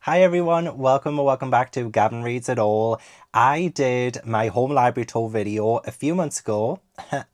Hi everyone, welcome or welcome back to Gavin Reads It All. I did my home library tour video a few months ago,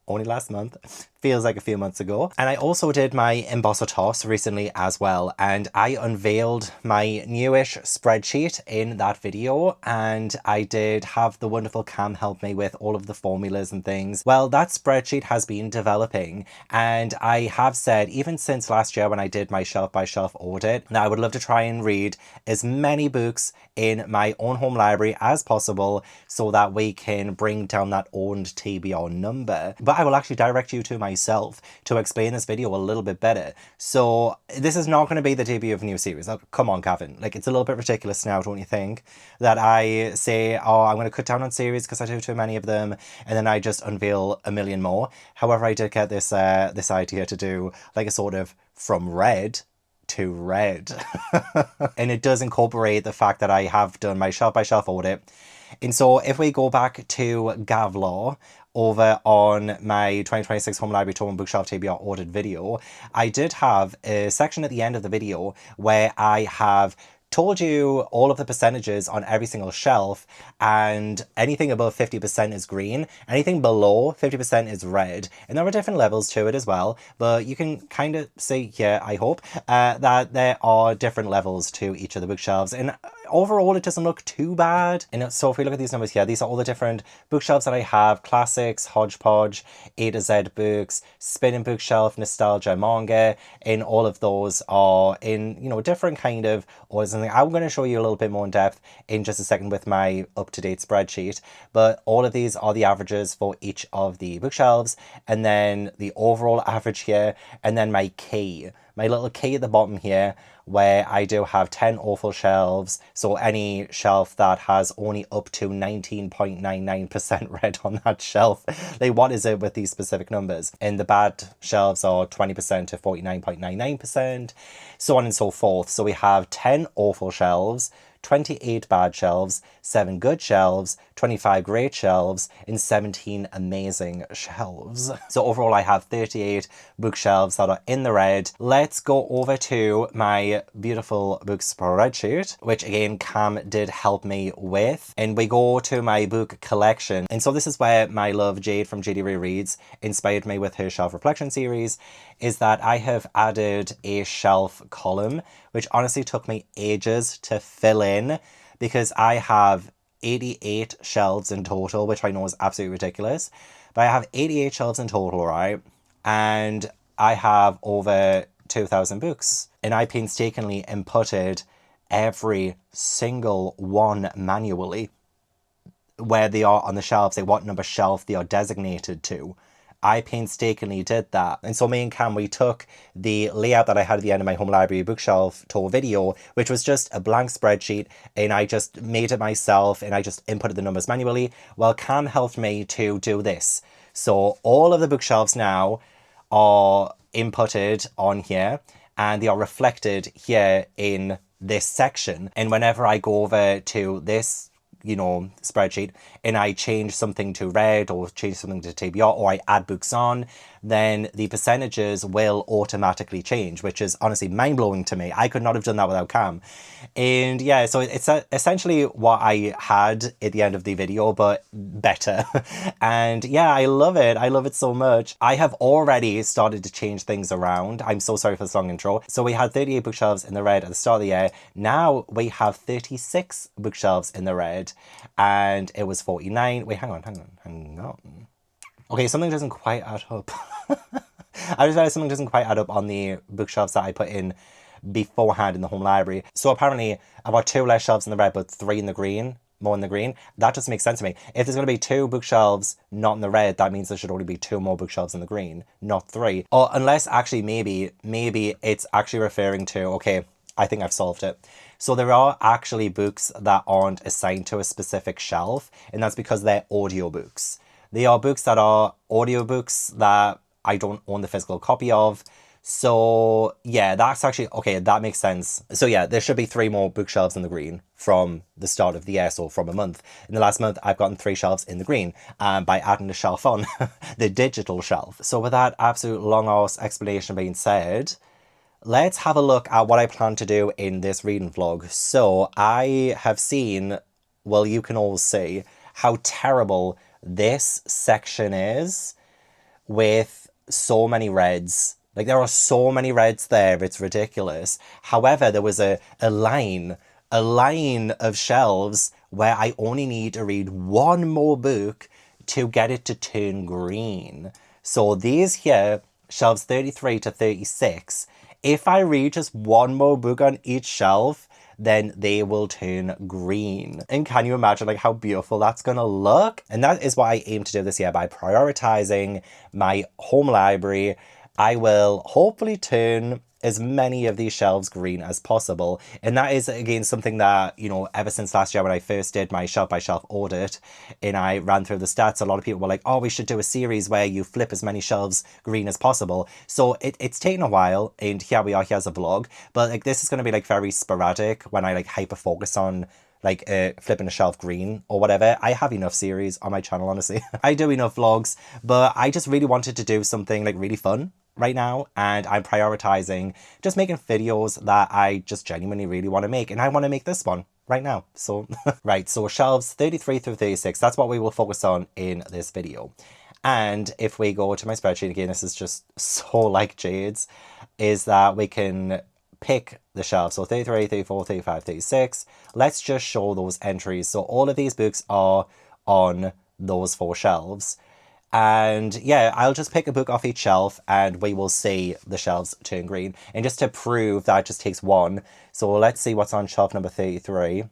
only last month, feels like a few months ago. And I also did my embosser toss recently as well. And I unveiled my newish spreadsheet in that video. And I did have the wonderful Cam help me with all of the formulas and things. Well, that spreadsheet has been developing. And I have said, even since last year when I did my shelf by shelf audit, that I would love to try and read as many books in my own home library as possible so that we can bring down that owned TBR number. But I will actually direct you to myself to explain this video a little bit better. So this is not going to be the debut of a new series. Oh, come on, Gavin. Like, it's a little bit ridiculous now, don't you think? That I say, oh, I'm going to cut down on series because I do too many of them, and then I just unveil a million more. However, I did get this this idea to do like a sort of from red to red. And it does incorporate the fact that I have done my shelf by shelf audit. And so if we go back to Gavlaw over on my 2026 Home Library Tour and Bookshelf TBR audit video, I did have a section at the end of the video where I have told you all of the percentages on every single shelf, and anything above 50% is green, anything below 50% is red, and there are different levels to it as well, but you can kind of see here, I hope, that there are different levels to each of the bookshelves, and overall it doesn't look too bad. And so if we look at these numbers here, these are all the different bookshelves that I have: classics, hodgepodge, A to Z books, spinning bookshelf, nostalgia, manga, and all of those are in, you know, different kind of orders. And I'm going to show you a little bit more in depth in just a second with my up-to-date spreadsheet, but all of these are the averages for each of the bookshelves, and then the overall average here, and then my key, my little key at the bottom here, where I do have 10 awful shelves. So any shelf that has only up to 19.99% red on that shelf, like, what is it with these specific numbers? And the bad shelves are 20% to 49.99%, so on and so forth. So we have 10 awful shelves, 28 bad shelves, 7 good shelves, 25 great shelves, and 17 amazing shelves. So overall I have 38 bookshelves that are in the red. Let's go over to my beautiful book spreadsheet, which again Cam did help me with, and we go to my book collection. And so this is where my love Jade from JD Rereads inspired me with her shelf reflection series, is that I have added a shelf column, which honestly took me ages to fill in because I have 88 shelves in total, which I know is absolutely ridiculous, but I have 88 shelves in total, right? And I have over 2,000 books, and I painstakingly inputted every single one manually, where they are on the shelves, like what number shelf they are designated to. I painstakingly did that. And so me and Cam, we took the layout that I had at the end of my home library bookshelf tour video, which was just a blank spreadsheet, and I just made it myself, and I just inputted the numbers manually. Well, Cam helped me to do this. So all of the bookshelves now are inputted on here, and they are reflected here in this section. And whenever I go over to this, you know, spreadsheet, and I change something to red or change something to TBR, or I add books on, then the percentages will automatically change, which is honestly mind-blowing to me. I could not have done that without Cam. And yeah, so it's essentially what I had at the end of the video, but better. And yeah, I love it. I love it so much. I have already started to change things around. I'm so sorry for this long intro. So we had 38 bookshelves in the red at the start of the year. Now we have 36 bookshelves in the red, and it was 49. Wait, hang on. Okay, something doesn't quite add up. I just realized something doesn't quite add up on the bookshelves that I put in beforehand in the home library. So apparently I've got 2 less shelves in the red, but 3 in the green, more in the green. That doesn't make sense to me. If there's going to be 2 bookshelves not in the red, that means there should only be 2 more bookshelves in the green, not 3. Or unless actually maybe it's actually referring to, okay, I think I've solved it. So there are actually books that aren't assigned to a specific shelf, and that's because they're audiobooks. They are books that are audiobooks that I don't own the physical copy of. So yeah, that's actually, okay, that makes sense. So yeah, there should be 3 more bookshelves in the green from the start of the year, so from a month. In the last month, I've gotten 3 shelves in the green by adding the shelf on, the digital shelf. So with that absolute long-ass explanation being said, let's have a look at what I plan to do in this reading vlog. So I have seen, well, you can all see how terrible this section is with so many reds. Like, there are so many reds there, it's ridiculous. However, there was a line of shelves where I only need to read one more book to get it to turn green. So these here, shelves 33 to 36, if I read just one more book on each shelf, then they will turn green. And can you imagine like how beautiful that's gonna look? And that is what I aim to do this year by prioritizing my home library. I will hopefully turn as many of these shelves green as possible. And that is, again, something that, you know, ever since last year when I first did my shelf by shelf audit and I ran through the stats, a lot of people were like, oh, we should do a series where you flip as many shelves green as possible. So it's taken a while, and here we are, here's a vlog. But like, this is going to be like very sporadic when I like hyper focus on like flipping a shelf green or whatever. I have enough series on my channel, honestly. I do enough vlogs, but I just really wanted to do something like really fun right now, and I'm prioritizing just making videos that I just genuinely really want to make, and I want to make this one right now. So right, so shelves 33 through 36, that's what we will focus on in this video. And if we go to my spreadsheet again, this is just so like Jade's, is that we can pick the shelves. So 33, 34, 35, 36. Let's just show those entries. So all of these books are on those 4 shelves. And yeah, I'll just pick a book off each shelf and we will see the shelves turn green. And just to prove that it just takes one. So let's see what's on shelf number 33.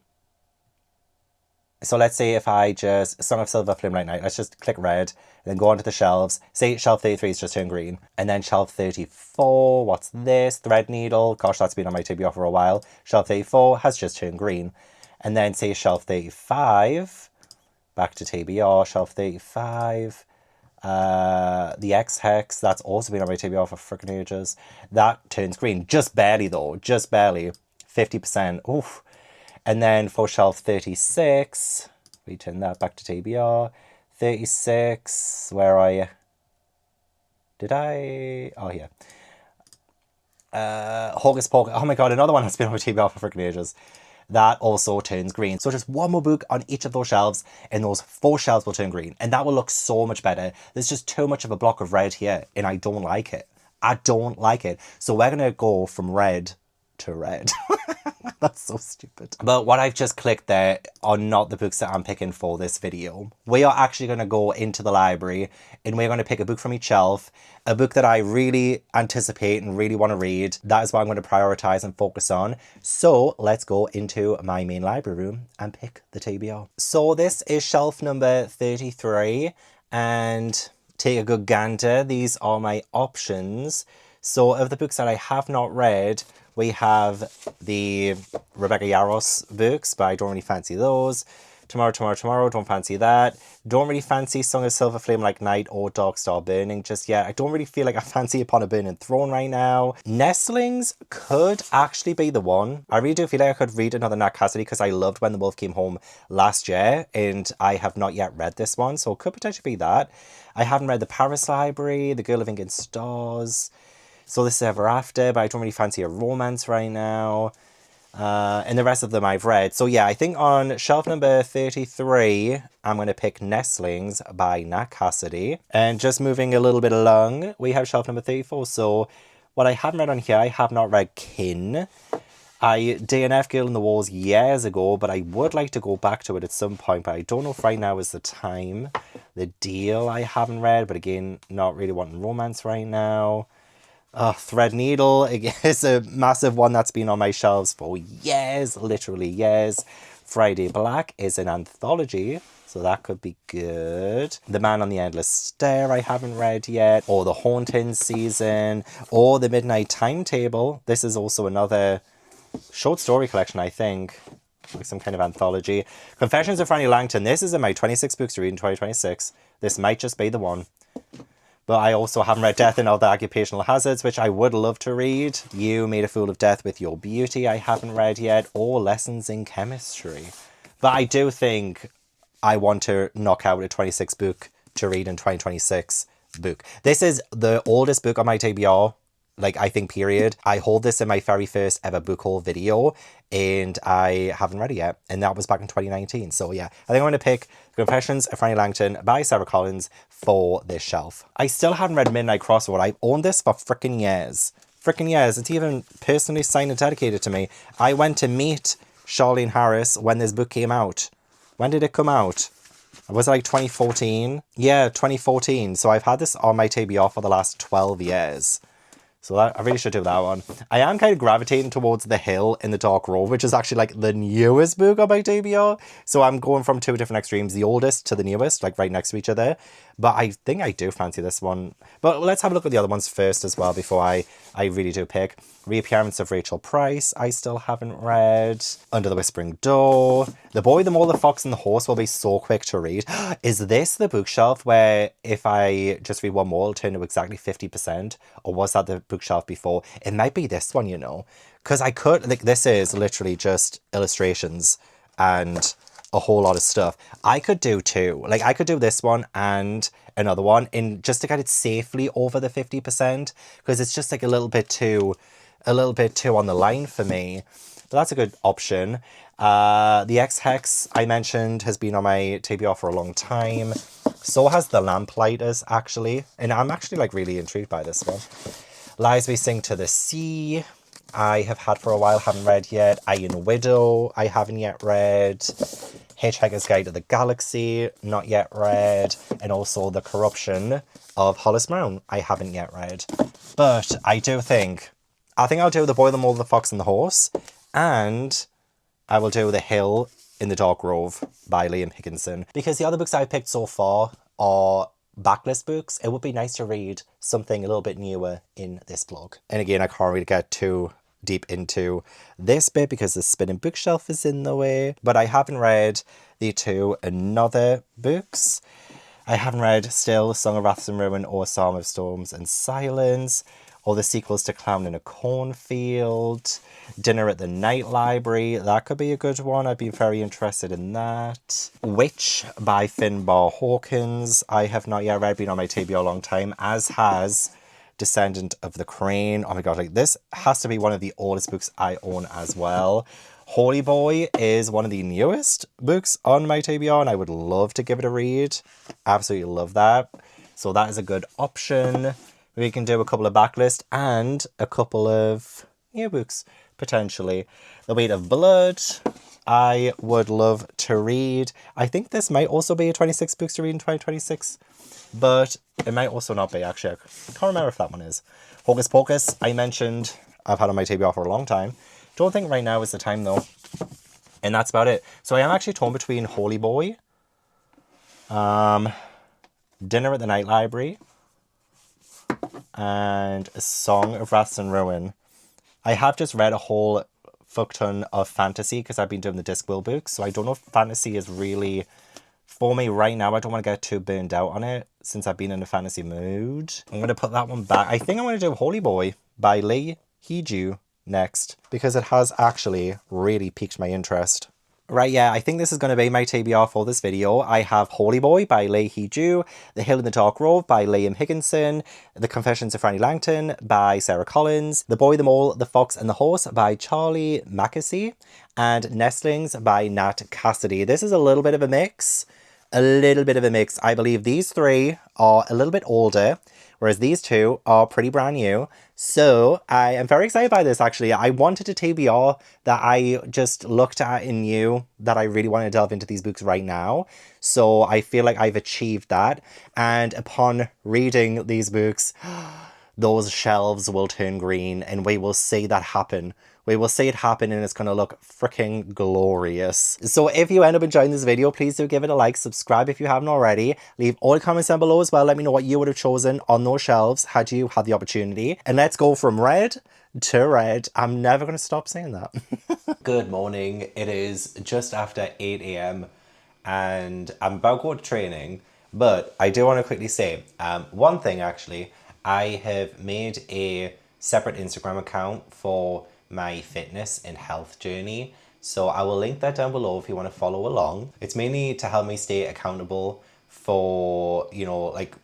So let's say if I just, Song of Silver Flame Light Night, let's just click red, and then go onto the shelves. Say shelf 33 is just turned green. And then shelf 34, what's this? Thread Needle, gosh, that's been on my TBR for a while. Shelf 34 has just turned green. And then say shelf 35, back to TBR, shelf 35. The X-Hex, that's also been on my TBR for freaking ages. That turns green, just barely though, just barely, 50%, oof. And then for shelf 36, we turn that back to TBR, 36, where are you? Did I? Oh, yeah. Hocus Pocus, oh my god, another one has been on my TBR for freaking ages. That also turns green. So just one more book on each of those shelves, and those 4 shelves will turn green. And that will look so much better. There's just too much of a block of red here, and I don't like it. I don't like it. So we're going to go from red to red. That's so stupid. But what I've just clicked there are not the books that I'm picking for this video. We are actually going to go into the library and we're going to pick a book from each shelf, a book that I really anticipate and really want to read. That is what I'm going to prioritize and focus on. So let's go into my main library room and pick the TBR. So this is shelf number 33, and take a good gander. These are my options. So of the books that I have not read, we have the Rebecca Yarros books, but I don't really fancy those. Tomorrow, don't fancy that. Don't really fancy Song of Silver Flame Like Night or Dark Star Burning just yet. I don't really feel like I fancy Upon a Burning Throne right now. Nestlings could actually be the one. I really do feel like I could read another Nat Cassidy because I loved When the Wolf Came Home last year, and I have not yet read this one, so it could potentially be that. I haven't read The Paris Library, The Girl Living in Stars. So This Is Ever After, but I don't really fancy a romance right now. And the rest of them I've read. So yeah, I think on shelf number 33, I'm going to pick Nestlings by Nat Cassidy. And just moving a little bit along, we have shelf number 34. So what I haven't read on here, I have not read Kin. I DNF Girl in the Walls years ago, but I would like to go back to it at some point, but I don't know if right now is the time. The Deal I haven't read, but again, not really wanting romance right now. Thread Needle is a massive one that's been on my shelves for years, literally years. Friday Black is an anthology, so that could be good. The Man on the Endless Stair I haven't read yet, or The Haunting Season, or The Midnight Timetable. This is also another short story collection, I think, like some kind of anthology. Confessions of Frannie Langton. This is in my 26 books to read in 2026. This might just be the one. But I also haven't read Death and Other Occupational Hazards, which I would love to read. You Made a Fool of Death with Your Beauty, I haven't read yet. Or Lessons in Chemistry. But I do think I want to knock out a 26 book to read in 2026 book. This is the oldest book on my TBR like I think period. I hold this in my very first ever book haul video and I haven't read it yet. And that was back in 2019. So yeah, I think I'm going to pick Confessions of Frannie Langton by Sara Collins for this shelf. I still haven't read Midnight Crossroad. I've owned this for freaking years. Freaking years. It's even personally signed and dedicated to me. I went to meet Charlene Harris when this book came out. When did it come out? Was it like 2014? Yeah, 2014. So I've had this on my TBR for the last 12 years. So that, I really should do that one. I am kind of gravitating towards The Hill in the Dark Road, which is actually like the newest book on my TBR. So I'm going from two different extremes, the oldest to the newest, like right next to each other. But I think I do fancy this one. But let's have a look at the other ones first as well before I really do pick. Reappearance of Rachel Price, I still haven't read. Under the Whispering Door. The Boy, the Mole, the Fox and the Horse will be so quick to read. Is this the bookshelf where if I just read one more, it'll turn to exactly 50%? Or was that the bookshelf before? It might be this one, you know. Because I could, like, this is literally just illustrations and a whole lot of stuff. I could do two. Like, I could do this one and another one in just to get it safely over the 50%. Because it's just like a little bit too on the line for me. But that's a good option. The X-Hex I mentioned has been on my TBR for a long time. So has The Lamplighters, actually. And I'm actually like really intrigued by this one. Lies We Sing to the Sea, I have had for a while, haven't read yet. Iron Widow, I haven't yet read. Hitchhiker's Guide to the Galaxy, not yet read. And also The Corruption of Hollis Brown, I haven't yet read. But I think I'll do The Boy, the Mole, the Fox and the Horse. And I will do The Hill in the Dark Grove by Liam Higginson. Because the other books I've picked so far are backlist books. It would be nice to read something a little bit newer in this vlog. And again, I can't really get too deep into this bit because the spinning bookshelf is in the way. But I haven't read the two Another books. I haven't read still Song of Wrath and Ruin or Psalm of Storms and Silence, or the sequels to Clown in a Cornfield, Dinner at the Night Library. That could be a good one. I'd be very interested in that. Witch by Finbar Hawkins. I have not yet read, been on my TBR a long time, as has Descendant of the Crane. Oh my god, like this has to be one of the oldest books I own as well. Holy Boy is one of the newest books on my TBR and I would love to give it a read. Absolutely love that. So that is a good option. We can do a couple of backlist and a couple of new books, potentially. The Weight of Blood, I would love to read. I think this might also be a 26 books to read in 2026, but it might also not be, actually. I can't remember if that one is. Hocus Pocus, I mentioned, I've had on my TBR for a long time. Don't think right now is the time, though. And that's about it. So I am actually torn between Holy Boy, Dinner at the Night Library, and A Song of Wrath and Ruin. I have just read a whole fuck ton of fantasy because I've been doing the Discworld books, so I don't know if fantasy is really for me right now. I don't want to get too burned out on it since I've been in a fantasy mood. I'm going to put that one back. I think I'm going to do Holy Boy by Lee Heejoo next because it has actually really piqued my interest. Right, yeah, I think this is going to be my TBR for this video. I have Holy Boy by Lee Heejoo, The Hill in the Dark Grove by Liam Higginson, The Confessions of Frannie Langton by Sara Collins, The Boy, the Mole, the Fox and the Horse by Charlie Mackesy, and Nestlings by Nat Cassidy. This is a little bit of a mix. I believe these three are a little bit older, whereas these two are pretty brand new. So I am very excited by this, actually. I wanted a TBR that I just looked at and knew that I really want to delve into these books right now. So I feel like I've achieved that. And upon reading these books, those shelves will turn green and we will see that happen. We will see it happen and it's going to look freaking glorious. So if you end up enjoying this video, please do give it a like, subscribe if you haven't already. Leave all the comments down below as well. Let me know what you would have chosen on those shelves had you had the opportunity. And let's go from red to red. I'm never going to stop saying that. Good morning. It is just after 8 a.m. and I'm about to go to training. But I do want to quickly say one thing, actually. I have made a separate Instagram account for my fitness and health journey, so I will link that down below if you want to follow along. It's mainly to help me stay accountable for, you know, like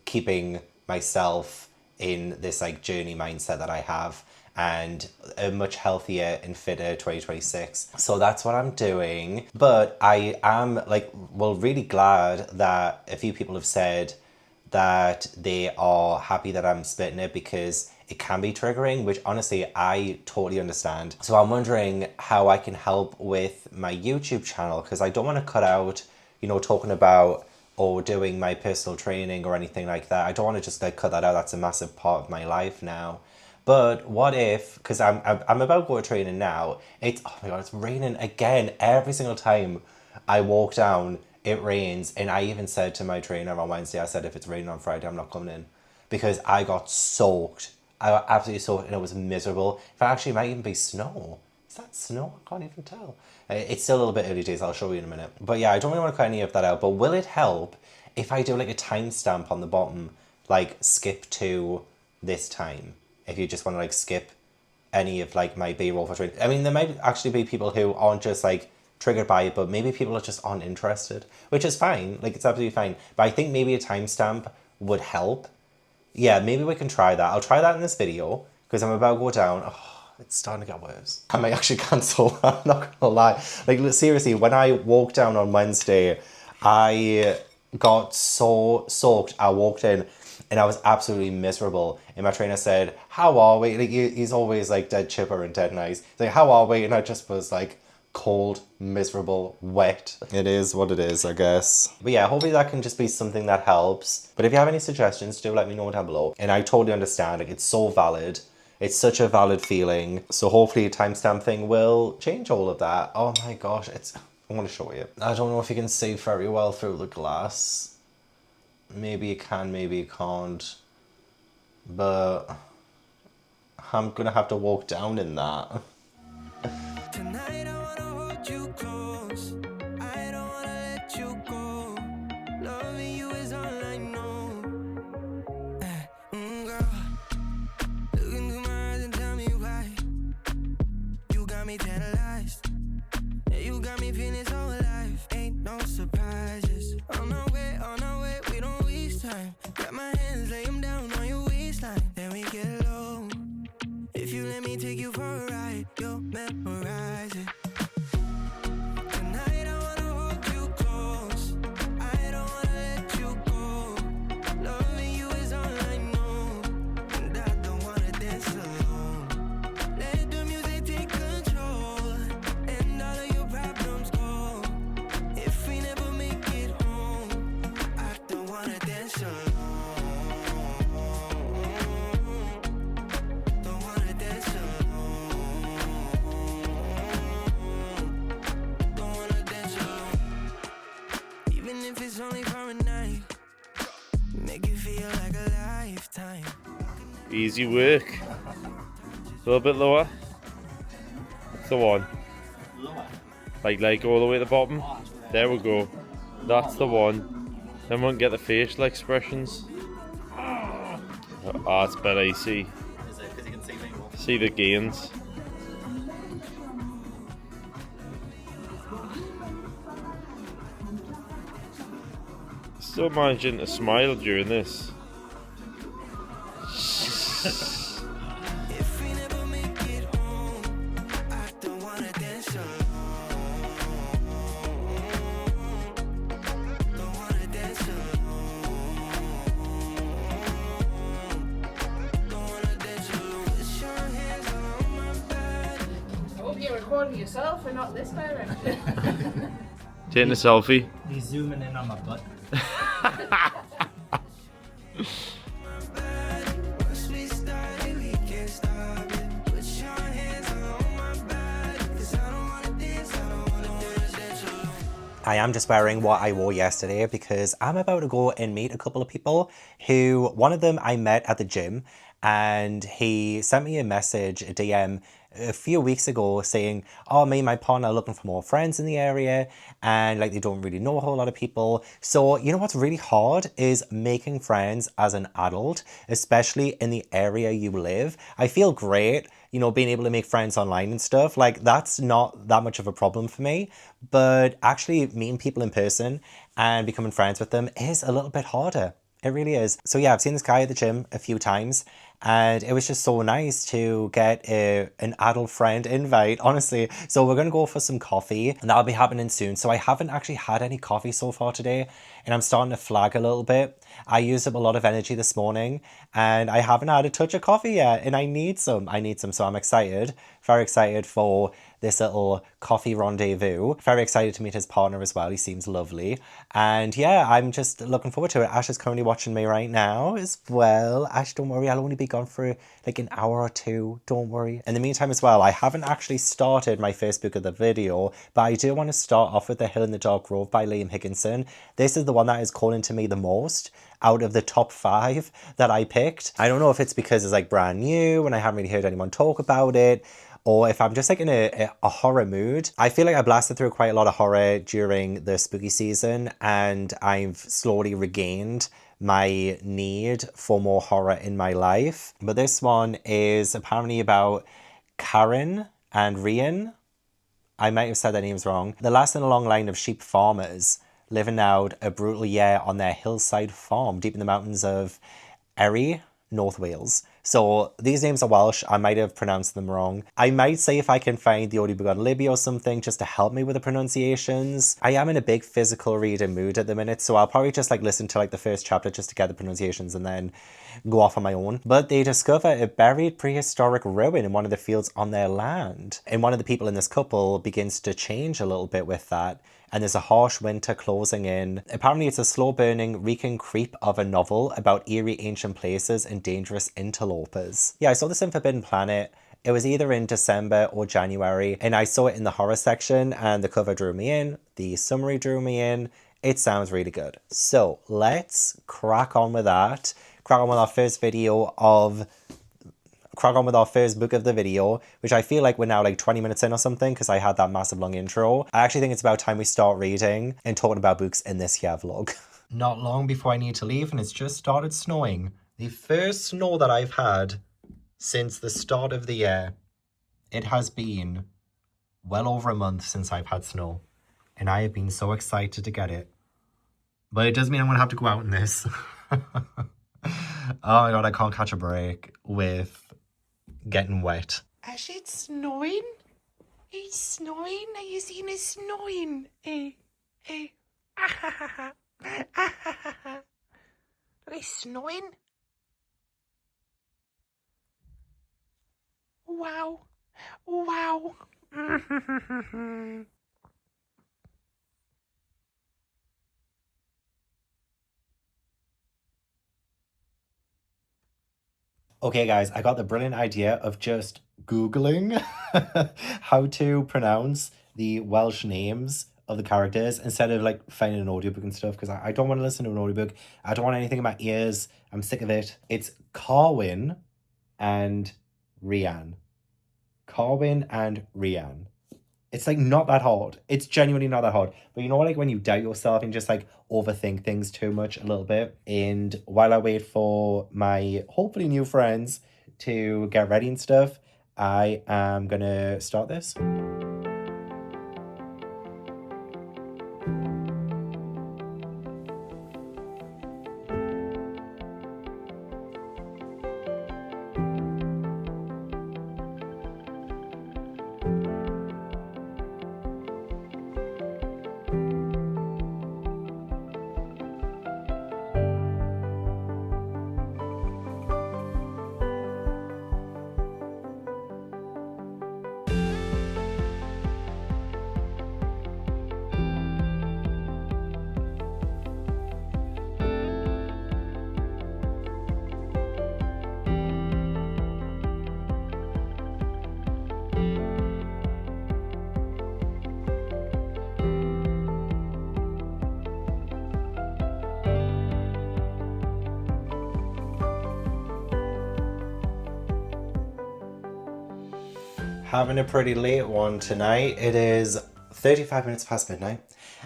keeping myself in this like journey mindset that I have, and a much healthier and fitter 2026. So that's what I'm doing. But I am like, well, really glad that a few people have said that they are happy that I'm splitting it, because it can be triggering, which honestly I totally understand. So I'm wondering how I can help with my YouTube channel, because I don't want to cut out, you know, talking about or doing my personal training or anything like that. I don't want to just like cut that out. That's a massive part of my life now. But what if, because I'm about to go to training now, it's, oh my god, it's raining again. Every single time I walk down, it rains. And I even said to my trainer on Wednesday, I said, if it's raining on Friday, I'm not coming in. Because I got soaked. I got absolutely soaked and it was miserable. In fact, actually, it might even be snow. Is that snow? I can't even tell. It's still a little bit early days. I'll show you in a minute. But yeah, I don't really want to cut any of that out. But will it help if I do like a timestamp on the bottom, like skip to this time? If you just want to like skip any of like my B-roll for training. I mean, there might actually be people who aren't just like triggered by it, but maybe people are just aren't interested, which is fine. Like, it's absolutely fine. But I think maybe a timestamp would help. Yeah, maybe we can try that. I'll try that in this video, because I'm about to go down. Oh, it's starting to get worse. I might actually cancel. I'm not gonna lie. Like, seriously, when I walked down on Wednesday, I got so soaked. I walked in and I was absolutely miserable. And my trainer said, how are we? Like, he's always like dead chipper and dead nice. He's like, how are we? And I just was like cold, miserable, wet. It is what it is, I guess. But yeah, hopefully that can just be something that helps. But if you have any suggestions, do let me know down below. And I totally understand, like, it's so valid. It's such a valid feeling. So hopefully a timestamp thing will change all of that. Oh my gosh, I want to show you. I don't know if you can see very well through the glass. Maybe you can, maybe you can't. But I'm gonna have to walk down in that. Tonight I wanna hold you close. I don't wanna let you go. Loving you is all I know. Girl, look into my eyes and tell me why. You got me tantalized. You got me feeling so alive. Ain't no surprises. On our way, we don't waste time. Got my hands, lay them down on your waistline. Then we get low. If you let me take you for a ride, you'll memorize it. Tonight I wanna hold you close. I don't wanna let you go. Loving you is all I know. And I don't wanna dance alone. Let the music take control. And all of your problems go. If we never make it home, I don't wanna dance alone. Only for a night, make it feel like a lifetime. Easy work. A little bit lower. That's the one. Lower. Like all the way to the bottom. There we go. That's the one. Then we won't get the facial expressions. Ah, it's better. You see. Is it because you can see me more? See the gains. Still managing to smile during this. If we never make it home, I don't wanna dance alone. Don't wanna dance alone. Don't wanna dance alone. Put your hands on my body. I hope you're recording yourself and not this direction. Taking a selfie. He's zooming in on my butt. Once we started, we can't stop it. Put your hands on my body, 'cause I don't wanna dance, I don't wanna dance alone. I am just wearing what I wore yesterday because I'm about to go and meet a couple of people who, one of them I met at the gym, and he sent me a message, a DM, a few weeks ago saying, oh, me and my partner are looking for more friends in the area, and like they don't really know a whole lot of people. So you know what's really hard is making friends as an adult, especially in the area you live. I feel great, you know, being able to make friends online and stuff. Like, that's not that much of a problem for me, but actually meeting people in person and becoming friends with them is a little bit harder. It really is. So yeah, I've seen this guy at the gym a few times, and it was just so nice to get an adult friend invite, honestly. So we're going to go for some coffee, and that'll be happening soon. So I haven't actually had any coffee so far today, and I'm starting to flag a little bit. I used up a lot of energy this morning, and I haven't had a touch of coffee yet, and I need some. So I'm excited, very excited for this little coffee rendezvous. Very excited to meet his partner as well. He seems lovely. And yeah, I'm just looking forward to it. Ash is currently watching me right now as well. Ash, don't worry, I'll only be gone for like an hour or two. Don't worry. In the meantime as well, I haven't actually started my first book of the video, but I do want to start off with The Hill in the Dark Grove by Lee Higginson. This is the one that is calling to me the most out of the top 5 that I picked. I don't know if it's because it's like brand new and I haven't really heard anyone talk about it, or if I'm just like in a horror mood. I feel like I blasted through quite a lot of horror during the spooky season, and I've slowly regained my need for more horror in my life. But this one is apparently about Karen and Rian. I might have said their names wrong. The last in a long line of sheep farmers living out a brutal year on their hillside farm deep in the mountains of Erie, North Wales. So these names are Welsh. I might have pronounced them wrong. I might say if I can find the audiobook on Libby or something just to help me with the pronunciations. I am in a big physical reading mood at the minute, so I'll probably just like listen to like the first chapter just to get the pronunciations and then go off on my own. But they discover a buried prehistoric ruin in one of the fields on their land. And one of the people in this couple begins to change a little bit with that. And there's a harsh winter closing in. Apparently it's a slow-burning, reeking creep of a novel about eerie ancient places and dangerous interlopers. Yeah, I saw this in Forbidden Planet. It was either in December or January, and I saw it in the horror section, and the cover drew me in, the summary drew me in. It sounds really good. So let's crack on with that. Crack on with our first book of the video, which I feel like we're now like 20 minutes in or something because I had that massive long intro. I actually think it's about time we start reading and talking about books in this here vlog. Not long before I need to leave, and it's just started snowing. The first snow that I've had since the start of the year. It has been well over a month since I've had snow, and I have been so excited to get it. But it does mean I'm going to have to go out in this. Oh my god, I can't catch a break with getting wet. Is it snowing? It's snowing. Are you seeing it snowing? It's snowing. Wow. Wow. Okay guys, I got the brilliant idea of just Googling how to pronounce the Welsh names of the characters instead of like finding an audiobook and stuff, because I don't want to listen to an audiobook. I don't want anything in my ears. I'm sick of it. It's Carwyn and Rian. Carwyn and Rian. It's like not that hard. It's genuinely not that hard. But you know, like when you doubt yourself and just like overthink things too much a little bit. And while I wait for my hopefully new friends to get ready and stuff, I am gonna start this. Having a pretty late one tonight. It is 35 minutes past midnight,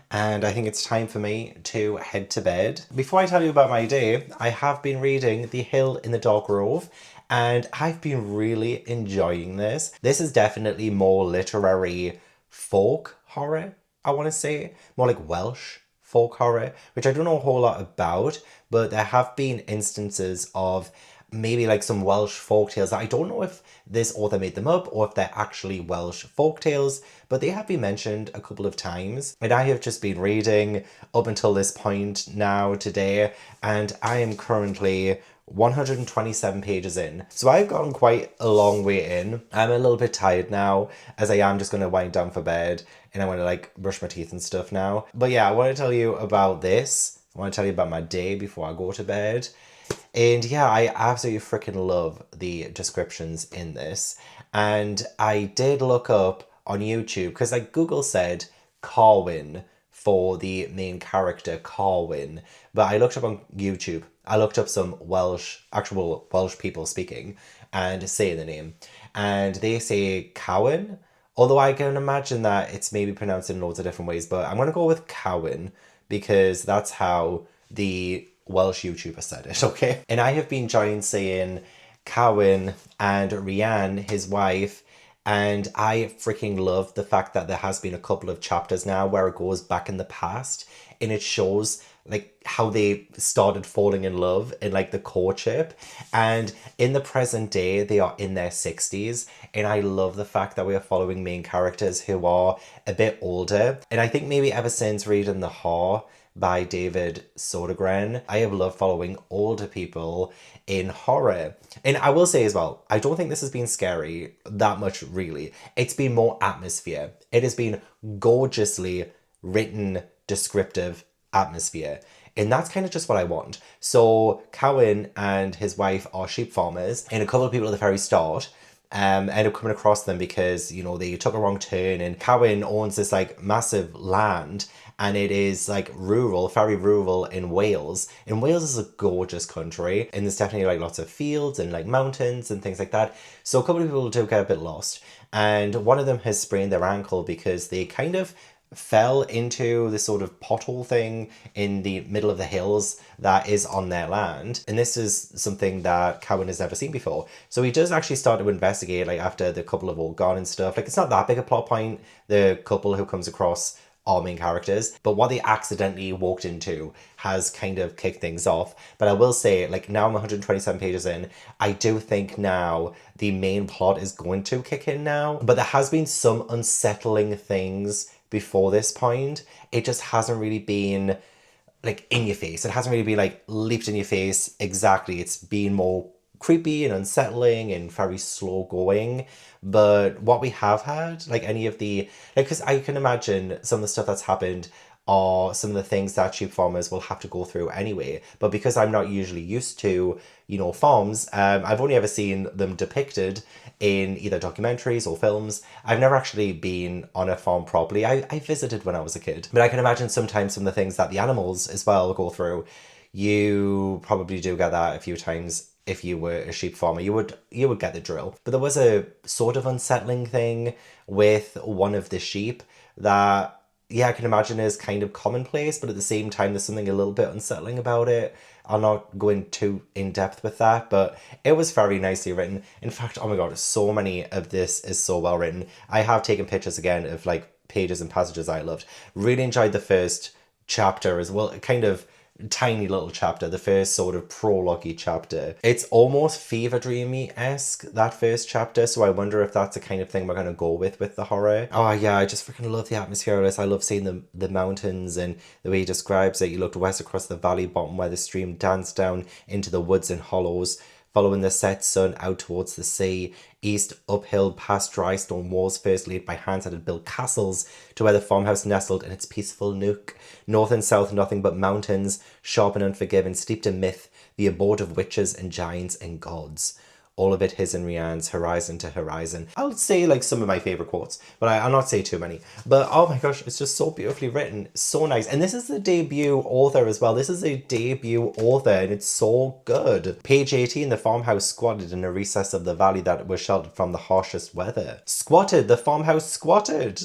and I think it's time for me to head to bed. Before I tell you about my day, I have been reading The Hill in the Dark Grove, and I've been really enjoying this. This is definitely more literary folk horror, I want to say. More like Welsh folk horror, which I don't know a whole lot about, but there have been instances of maybe like some Welsh folk tales. I don't know if this author made them up or if they're actually Welsh folk tales, but they have been mentioned a couple of times. And I have just been reading up until this point now today, and I am currently 127 pages in. So I've gotten quite a long way in. I'm a little bit tired now, as I am just going to wind down for bed and I want to like brush my teeth and stuff now. But yeah, I want to tell you about this. I want to tell you about my day before I go to bed. And yeah, I absolutely freaking love the descriptions in this. And I did look up on YouTube, because like Google said Corwin for the main character, Corwin. But I looked up on YouTube. I looked up some actual Welsh people speaking and saying the name. And they say Cowan. Although I can imagine that it's maybe pronounced in loads of different ways. But I'm going to go with Cowan, because that's how the Welsh YouTuber said it, okay? And I have been joined saying Cowan and Rianne, his wife, and I freaking love the fact that there has been a couple of chapters now where it goes back in the past and it shows like how they started falling in love in like the courtship, and in the present day they are in their 60s, and I love the fact that we are following main characters who are a bit older. And I think maybe ever since reading The Whore by David Sodergren, I have loved following older people in horror. And I will say as well, I don't think this has been scary that much really. It's been more atmosphere. It has been gorgeously written, descriptive atmosphere. And that's kind of just what I want. So Cowan and his wife are sheep farmers, and a couple of people at the very start end up coming across them because, you know, they took a wrong turn, and Cowan owns this like massive land, and it is like rural, very rural in Wales. And Wales is a gorgeous country, and there's definitely like lots of fields and like mountains and things like that. So a couple of people do get a bit lost, and one of them has sprained their ankle because they kind of fell into this sort of pothole thing in the middle of the hills that is on their land. And this is something that Cowan has never seen before. So he does actually start to investigate, like after the couple have all gone and stuff. Like it's not that big a plot point, the couple who comes across our main characters, but what they accidentally walked into has kind of kicked things off. But I will say, like, now I'm 127 pages in, I do think now the main plot is going to kick in now. But there has been some unsettling things before this point. It just hasn't really been like in your face. It hasn't really been like leaped in your face exactly. It's been more creepy and unsettling and very slow going. But what we have had, like any of the, like, because I can imagine some of the stuff that's happened are some of the things that sheep farmers will have to go through anyway. But because I'm not usually used to, you know, farms, I've only ever seen them depicted in either documentaries or films. I've never actually been on a farm properly. I visited when I was a kid. But I can imagine sometimes some of the things that the animals as well go through. You probably do get that a few times. If you were a sheep farmer, you would get the drill. But there was a sort of unsettling thing with one of the sheep that, yeah, I can imagine is kind of commonplace, but at the same time, there's something a little bit unsettling about it. I'll not go in too in depth with that, but it was very nicely written. In fact, oh my god, so many of this is so well written. I have taken pictures again of like pages and passages I loved. Really enjoyed the first chapter as well, kind of tiny little chapter, the first sort of prologue-y chapter. It's almost fever dreamy-esque, that first chapter, so I wonder if that's the kind of thing we're going to go with the horror. Oh yeah, I just freaking love the atmosphere of this. I love seeing the mountains and the way he describes it. You looked west across the valley bottom where the stream danced down into the woods and hollows, following the set sun out towards the sea, east uphill past dry stone walls first laid by hands that had built castles, to where the farmhouse nestled in its peaceful nook. North and south nothing but mountains, sharp and unforgiving, steeped in myth, the abode of witches and giants and gods. All of it his and Rianne's, horizon to horizon. I'll say like some of my favourite quotes, but I'll not say too many. But oh my gosh, it's just so beautifully written, so nice. And this is the debut author as well. This is a debut author and it's so good. Page 18, the farmhouse squatted in a recess of the valley that was sheltered from the harshest weather. Squatted, the farmhouse squatted.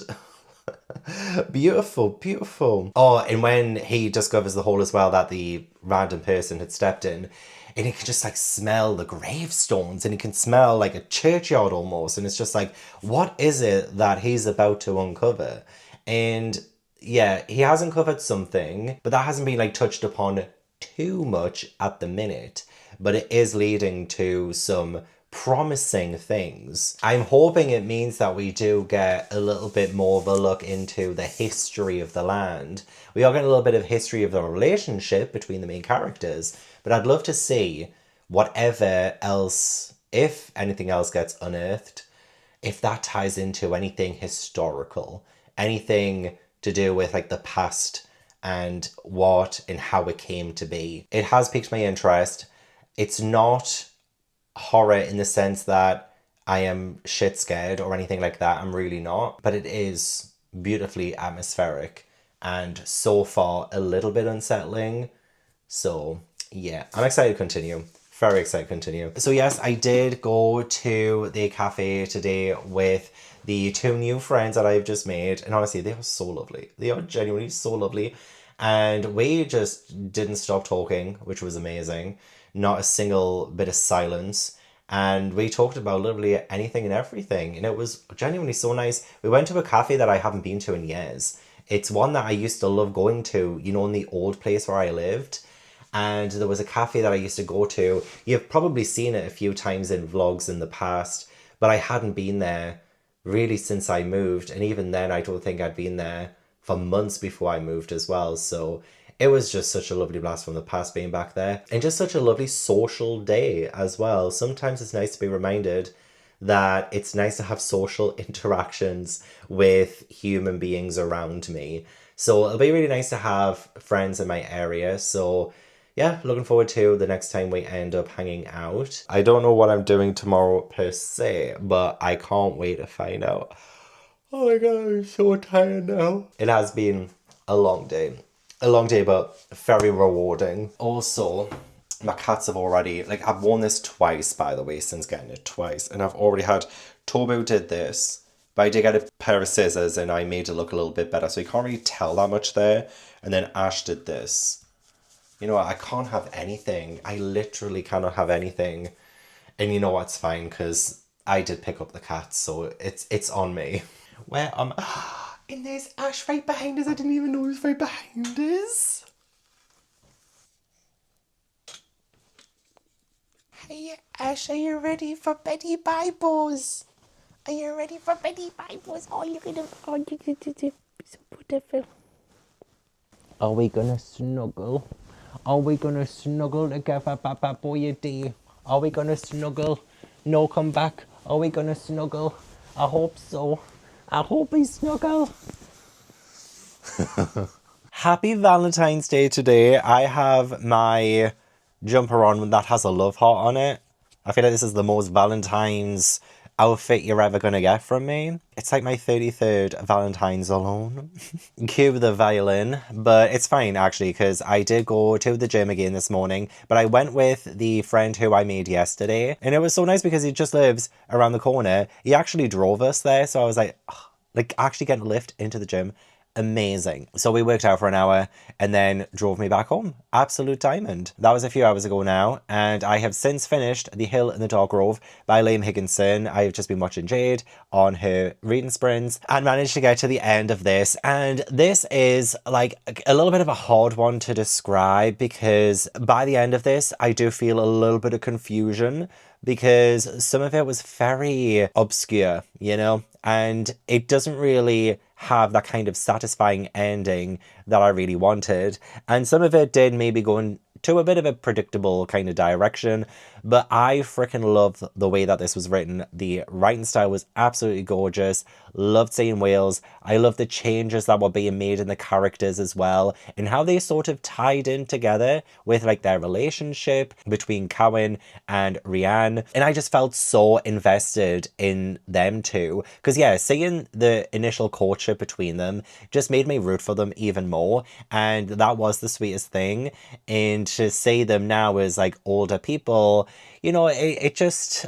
Beautiful, beautiful. Oh, and when he discovers the hole as well that the random person had stepped in, and he can just like smell the gravestones, and he can smell like a churchyard almost, and it's just like, what is it that he's about to uncover? And yeah, he has uncovered something, but that hasn't been like touched upon too much at the minute. But it is leading to some promising things. I'm hoping it means that we do get a little bit more of a look into the history of the land. We are getting a little bit of history of the relationship between the main characters, but I'd love to see whatever else, if anything else gets unearthed, if that ties into anything historical, anything to do with like the past and what and how it came to be. It has piqued my interest. It's not horror in the sense that I am shit scared or anything like that. I'm really not. But it is beautifully atmospheric and so far a little bit unsettling. So yeah, I'm excited to continue. Very excited to continue. So yes, I did go to the cafe today with the two new friends that I've just made. And honestly, they are so lovely. They are genuinely so lovely. And we just didn't stop talking, which was amazing. Not a single bit of silence. And we talked about literally anything and everything. And it was genuinely so nice. We went to a cafe that I haven't been to in years. It's one that I used to love going to, you know, in the old place where I lived. And there was a cafe that I used to go to. You've probably seen it a few times in vlogs in the past, but I hadn't been there really since I moved. And even then, I don't think I'd been there for months before I moved as well. So it was just such a lovely blast from the past being back there. And just such a lovely social day as well. Sometimes it's nice to be reminded that it's nice to have social interactions with human beings around me. So it'll be really nice to have friends in my area. So yeah, looking forward to the next time we end up hanging out. I don't know what I'm doing tomorrow per se, but I can't wait to find out. Oh my god, I'm so tired now. It has been a long day. A long day, but very rewarding. Also, my cats have already, like, I've worn this twice, by the way, since getting it twice. And I've already had, Tobu did this, but I did get a pair of scissors and I made it look a little bit better. So you can't really tell that much there. And then Ash did this. You know what, I can't have anything. I literally cannot have anything. And you know what, it's fine, because I did pick up the cats, so it's on me. Where and there's Ash right behind us. I didn't even know he was right behind us. Hey, Ash, are you ready for Betty Bibles? Are you ready for Betty Bibles? Oh, look at them. Oh, so beautiful. Are we gonna snuggle? Are we gonna snuggle together, Papa Boy D? Are we gonna snuggle? No, come back. Are we gonna snuggle? I hope so. I hope we snuggle. Happy Valentine's Day today. I have my jumper on that has a love heart on it. I feel like this is the most Valentine's outfit you're ever gonna get from me. It's like my 33rd Valentine's alone. Cue the violin, but it's fine actually because I did go to the gym again this morning, but I went with the friend who I made yesterday, and it was so nice because he just lives around the corner. He actually drove us there, so I was like, oh, like actually getting a lift into the gym. Amazing. So we worked out for an hour and then drove me back home. Absolute diamond. That was a few hours ago now, and I have since finished The Hill in the Dark Grove by Lee Higginson. I've just been watching Jade on her reading sprints and managed to get to the end of this, and this is like a little bit of a hard one to describe because by the end of this I do feel a little bit of confusion because some of it was very obscure, you know, and it doesn't really have that kind of satisfying ending that I really wanted. And some of it did maybe go into a bit of a predictable kind of direction, but I freaking love the way that this was written. The writing style was absolutely gorgeous. Loved seeing Wales. I love the changes that were being made in the characters as well, and how they sort of tied in together with like their relationship between Cowan and Rianne. And I just felt so invested in them too. Because yeah, seeing the initial courtship between them just made me root for them even more. And that was the sweetest thing. And to see them now as like older people, you know, it just,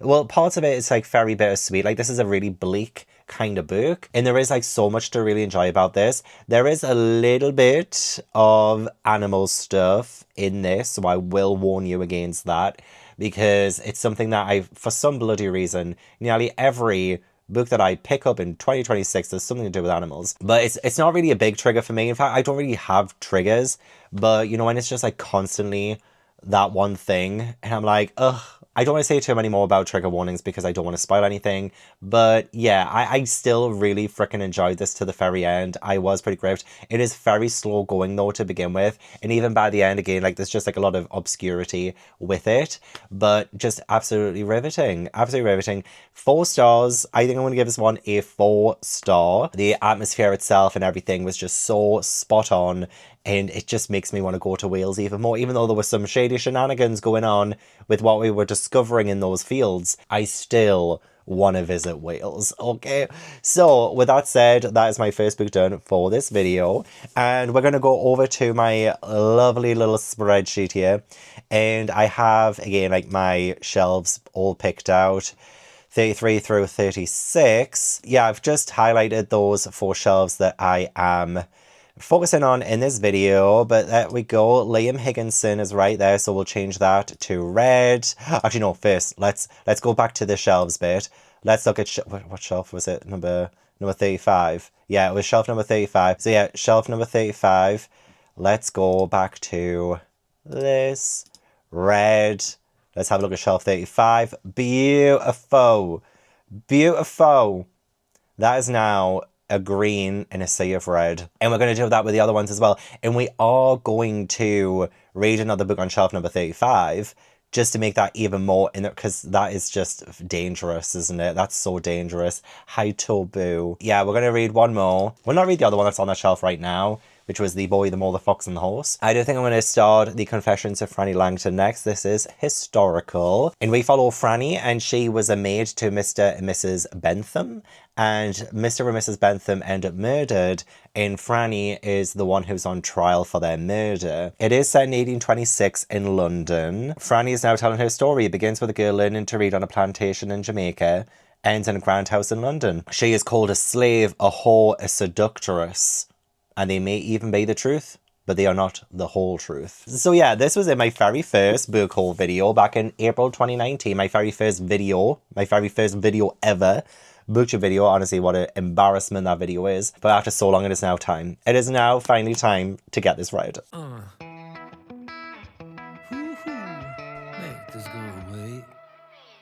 well, parts of it is like very bittersweet. Like this is a really bleak kind of book, and there is like so much to really enjoy about this. There is a little bit of animal stuff in this, so I will warn you against that, because it's something that I, for some bloody reason, nearly every book that I pick up in 2026 that's something to do with animals. But it's not really a big trigger for me. In fact, I don't really have triggers. But, you know, when it's just like constantly that one thing, and I'm like, ugh. I don't want to say too many more about trigger warnings because I don't want to spoil anything. But yeah, I still really freaking enjoyed this to the very end. I was pretty gripped. It is very slow going though to begin with. And even by the end again, like there's just like a lot of obscurity with it. But just absolutely riveting. Absolutely riveting. 4 stars. I think I'm going to give this one a 4-star. The atmosphere itself and everything was just so spot on. And it just makes me want to go to Wales even more. Even though there was some shady shenanigans going on with what we were discovering in those fields, I still want to visit Wales, okay? So, with that said, that is my first book done for this video. And we're going to go over to my lovely little spreadsheet here. And I have, again, like my shelves all picked out. 33 through 36. Yeah, I've just highlighted those 4 shelves that I am focusing on in this video, but there we go. Liam Higginson is right there, so we'll change that to red. Actually, no, first, let's go back to the shelves bit. Let's look at, what shelf was it? Number 35. Yeah, it was shelf number 35. So yeah, shelf number 35. Let's go back to this. Red. Let's have a look at shelf 35. Beautiful. Beautiful. That is now a green in a sea of red. And we're going to do that with the other ones as well. And we are going to read another book on shelf number 35 just to make that even more in it, because that is just dangerous, isn't it? That's so dangerous. Hi, Tobu. Yeah, we're going to read one more. We'll not read the other one that's on the shelf right now, which was The Boy, the Mole, the Fox and the Horse. I do think I'm going to start The Confessions of Frannie Langton next. This is historical. And we follow Frannie, and she was a maid to Mr. and Mrs. Bentham. And Mr. and Mrs. Bentham end up murdered, and Frannie is the one who's on trial for their murder. It is set in 1826 in London. Frannie is now telling her story. It begins with a girl learning to read on a plantation in Jamaica, ends in a grand house in London. She is called a slave, a whore, a seductress. And they may even be the truth, but they are not the whole truth. So yeah, this was in my very first book haul video back in April 2019. My very first video ever. Bookshelf video. Honestly, what an embarrassment that video is. But after so long, it is now time. It is now finally time to get this right. Make this go away.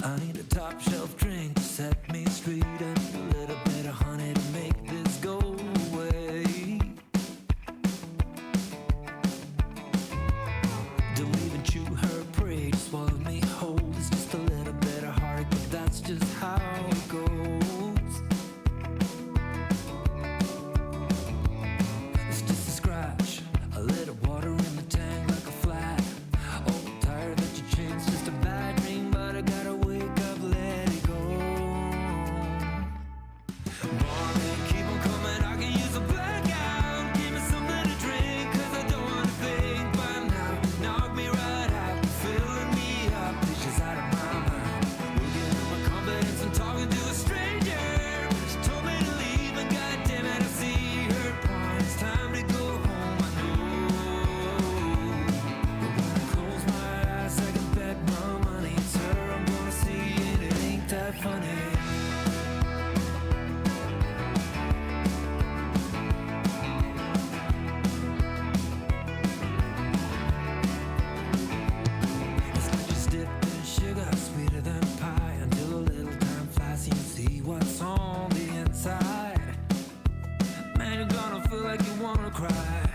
I need a top shelf drink to set me straight, and a little bit of honey to make this go away. Don't even chew her prey, just swallow me whole. It's just a little bit of heartache, but that's just how it goes. It's just a scratch, a little water in the tank like a flat. Oh, tired that you changed, just a bad dream, but I gotta wake up, let it go. Morning, keep on coming, I can use a blackout. Give me something to drink, cause I don't wanna think by now. Knock me right out, filling me up, it's just out of my mind. Looking at my confidence and talking to a stranger. She told me to leave, and goddamn it, I see her point. It's time to go home, I know. But when I close my eyes, I can bet my money it's her I'm gonna see, and it ain't that funny. It's like just dipped in sugar, sweeter than pie, until a little time flies and you see what's on the inside. Man, you're gonna feel like you wanna cry.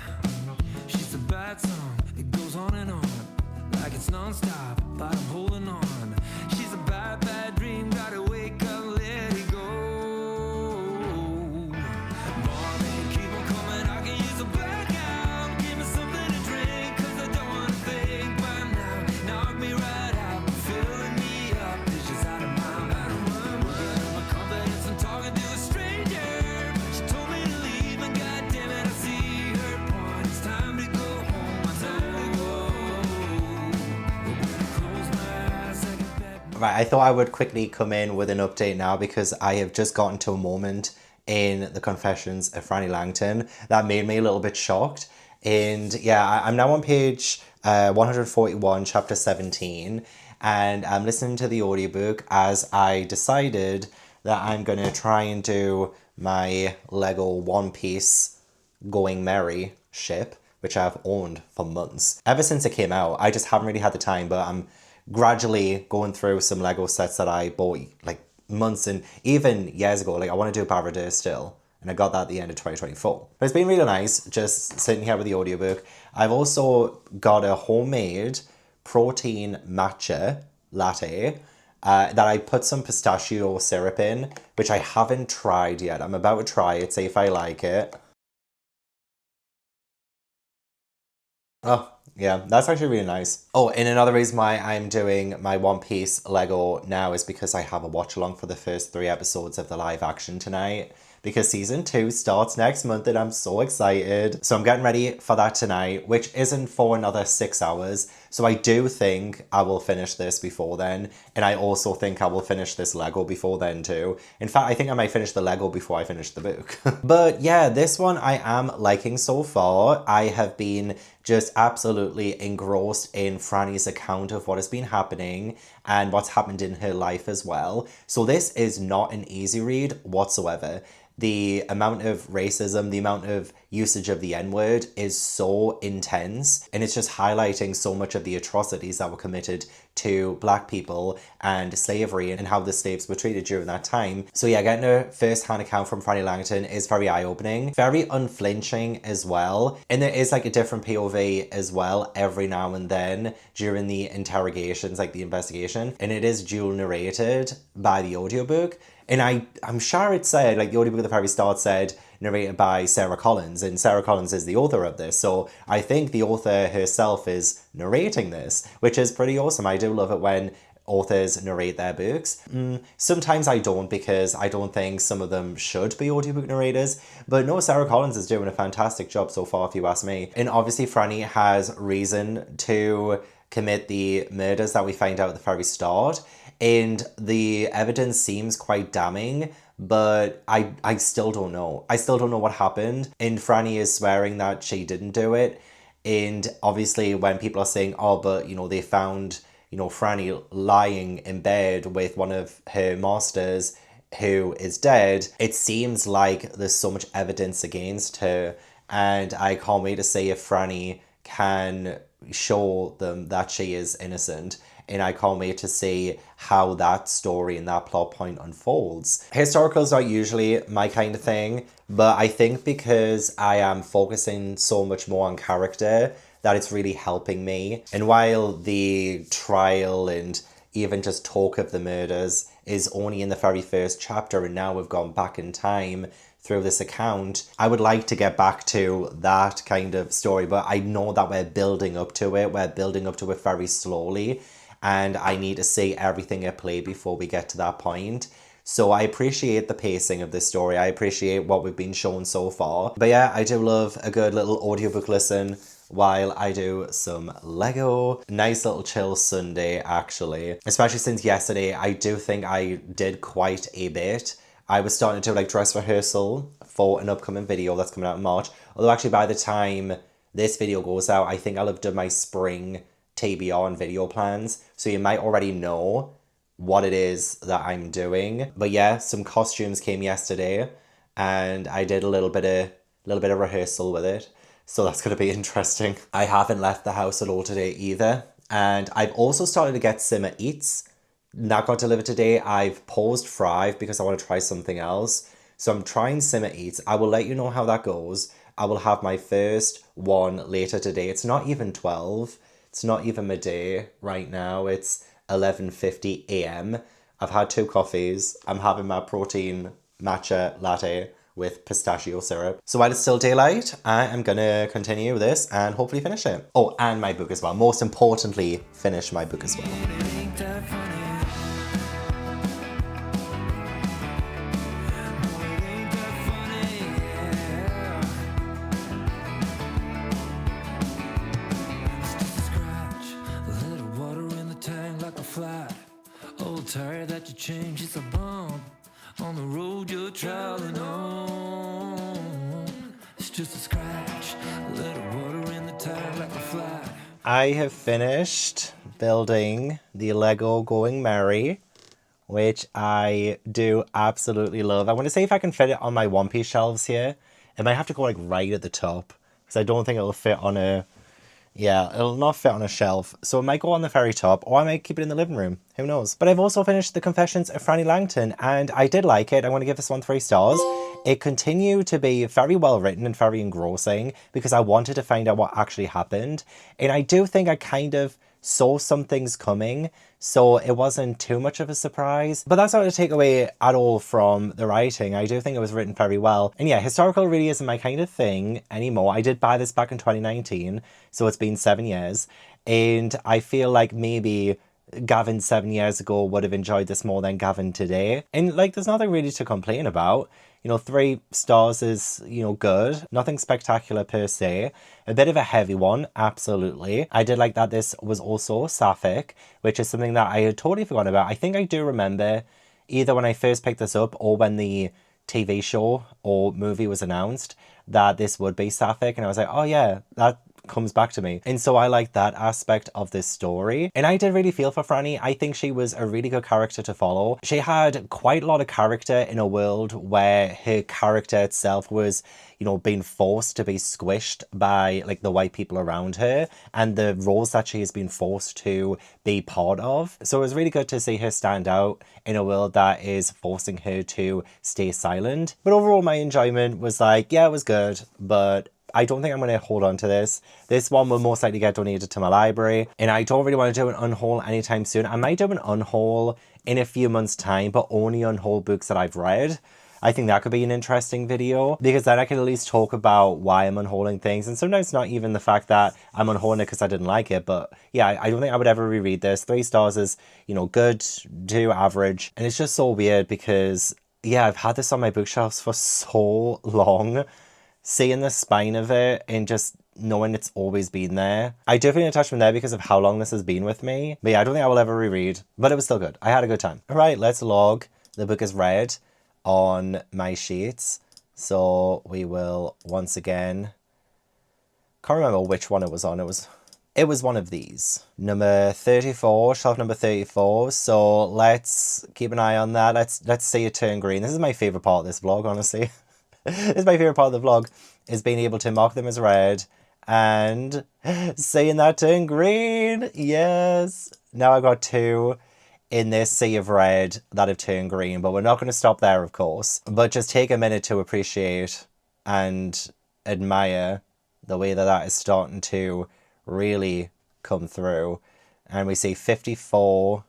She's a bad song, it goes on and on, like it's non-stop, but I'm holding on. She's a bad, bad dream, gotta wake up, let it go. Morning, keep on coming, I can use a blackout. Give me something to drink, cause I don't wanna think by now. Knock me right out, filling me up, it's just out of my mind. Looking at my confidence and talking to a stranger. She told me to leave, and goddamn it, I see her point. It's time to go home, I know. But when I close my eyes, I can bet. Right, I thought I would quickly come in with an update now because I have just gotten to a moment in the Confessions of Frannie Langton that made me a little bit shocked. And yeah, I'm now on page 141, chapter 17, and I'm listening to the audiobook as I decided that I'm going to try and do my Lego One Piece Going Merry ship, which I've owned for months. Ever since it came out, I just haven't really had the time, but I'm gradually going through some Lego sets that I bought like months and even years ago. Like I want to do Paradise still, and I got that at the end of 2024. But it's been really nice just sitting here with the audiobook. I've also got a homemade protein matcha latte that I put some pistachio syrup in, which I haven't tried yet. I'm about to try it, see if I like it. Oh, yeah, that's actually really nice. Oh, and another reason why I'm doing my One Piece Lego now is because I have a watch along for the first 3 episodes of the live action tonight. Because season 2 starts next month and I'm so excited. So I'm getting ready for that tonight, which isn't for another 6 hours. So I do think I will finish this before then. And I also think I will finish this Lego before then too. In fact, I think I might finish the Lego before I finish the book. But yeah, this one I am liking so far. I have been just absolutely engrossed in Frannie's account of what has been happening and what's happened in her life as well. So this is not an easy read whatsoever. The amount of racism, the amount of usage of the N-word is so intense, and it's just highlighting so much of the atrocities that were committed to Black people and slavery and how the slaves were treated during that time. So yeah, getting a first-hand account from Frannie Langton is very eye-opening, very unflinching as well, and there is like a different POV as well every now and then during the interrogations, like the investigation, and it is dual narrated by the audiobook. And I'm sure it said, like the audiobook at the very start said, narrated by Sara Collins, and Sara Collins is the author of this. So I think the author herself is narrating this, which is pretty awesome. I do love it when authors narrate their books. Sometimes I don't, because I don't think some of them should be audiobook narrators. But no, Sara Collins is doing a fantastic job so far, if you ask me. And obviously Frannie has reason to commit the murders that we find out at the very start. And the evidence seems quite damning, but I still don't know. I still don't know what happened. And Frannie is swearing that she didn't do it. And obviously when people are saying, oh, but, you know, they found, you know, Frannie lying in bed with one of her masters who is dead, it seems like there's so much evidence against her. And I can't wait to see if Frannie can show them that she is innocent. And I can't wait to see how that story and that plot point unfolds. Historicals are usually my kind of thing, but I think because I am focusing so much more on character, that it's really helping me. And while the trial and even just talk of the murders is only in the very first chapter, and now we've gone back in time through this account, I would like to get back to that kind of story, but I know that we're building up to it. We're building up to it very slowly, and I need to see everything at play before we get to that point. So I appreciate the pacing of this story. I appreciate what we've been shown so far. But yeah, I do love a good little audiobook listen while I do some Lego. Nice little chill Sunday, actually. Especially since yesterday, I do think I did quite a bit. I was starting to do like dress rehearsal for an upcoming video that's coming out in March. Although actually by the time this video goes out, I think I'll have done my spring TBR and video plans. So you might already know what it is that I'm doing. But yeah, some costumes came yesterday and I did a little bit of rehearsal with it. So that's going to be interesting. I haven't left the house at all today either. And I've also started to get Simmer Eats. That got delivered today. I've paused Thrive because I want to try something else. So I'm trying Simmer Eats. I will let you know how that goes. I will have my first one later today. It's not even 12. It's not even midday right now. It's 11:50 a.m. I've had 2 coffees. I'm having my protein matcha latte with pistachio syrup. So while it's still daylight, I am gonna continue this and hopefully finish it. Oh, and my book as well. Most importantly, finish my book as well. Tired that you changed, it's a bump on the road you're traveling on. It's just a scratch, a little water in the tire like a fly. I have finished building the Lego Going Merry which I do absolutely love. I want to see if I can fit it on my One Piece shelves here. It might have to go like right at the top because I don't think it'll fit on a... Yeah, it'll not fit on a shelf, so it might go on the very top, or I might keep it in the living room. Who knows? But I've also finished The Confessions of Frannie Langton, and I did like it. I want to give this one 3 stars. It continued to be very well written and very engrossing because I wanted to find out what actually happened. And I do think I kind of saw some things coming, so it wasn't too much of a surprise. But that's not to take away at all from the writing. I do think it was written very well. And yeah, historical really isn't my kind of thing anymore. I did buy this back in 2019, so it's been 7 years. And I feel like maybe Gavin 7 years ago would have enjoyed this more than Gavin today. And like, there's nothing really to complain about. You know, 3 stars is, you know, good. Nothing spectacular per se. A bit of a heavy one, absolutely. I did like that this was also sapphic, which is something that I had totally forgotten about. I think I do remember either when I first picked this up or when the TV show or movie was announced that this would be sapphic. And I was like, oh yeah, that comes back to me. And so I like that aspect of this story. And I did really feel for Frannie. I think she was a really good character to follow. She had quite a lot of character in a world where her character itself was, you know, being forced to be squished by like the white people around her and the roles that she has been forced to be part of. So it was really good to see her stand out in a world that is forcing her to stay silent. But overall, my enjoyment was like, yeah, it was good, but I don't think I'm going to hold on to this. This one will most likely get donated to my library, and I don't really want to do an unhaul anytime soon. I might do an unhaul in a few months' time, but only unhaul books that I've read. I think that could be an interesting video, because then I can at least talk about why I'm unhauling things, and sometimes not even the fact that I'm unhauling it because I didn't like it, but yeah, I don't think I would ever reread this. 3 stars is, you know, good to average, and it's just so weird because, yeah, I've had this on my bookshelves for so long. Seeing the spine of it and just knowing it's always been there. I do feel an attachment there because of how long this has been with me. But yeah, I don't think I will ever reread, but it was still good. I had a good time. All right, let's log. The book is read on my sheets. So we will once again, can't remember which one it was on. It was one of these. Number 34, shelf number 34. So let's keep an eye on that. Let's see it turn green. This is my favorite part of this vlog, honestly. This is my favorite part of the vlog, is being able to mark them as read and seeing that turn green. Yes. Now I've got 2 in this sea of red that have turned green, but we're not going to stop there, of course. But just take a minute to appreciate and admire the way that that is starting to really come through. And we see 54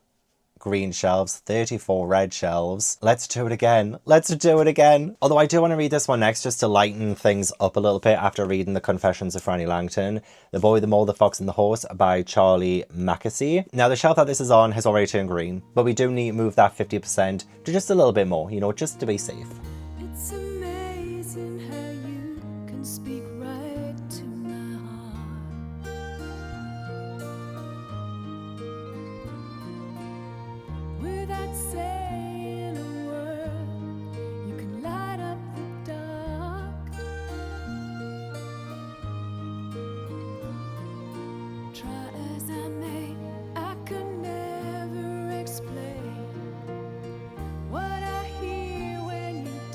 green shelves, 34 red shelves. Let's do it again. Let's do it again. Although I do want to read this one next just to lighten things up a little bit after reading The Confessions of Frannie Langton. The Boy, the Mole, the Fox and the Horse by Charlie Mackesy. Now the shelf that this is on has already turned green, but we do need to move that 50% to just a little bit more, you know, just to be safe. It's amazing how you can speak right to my heart. Without saying a word, you can light up the dark. Try as I may, I could never explain what I hear when you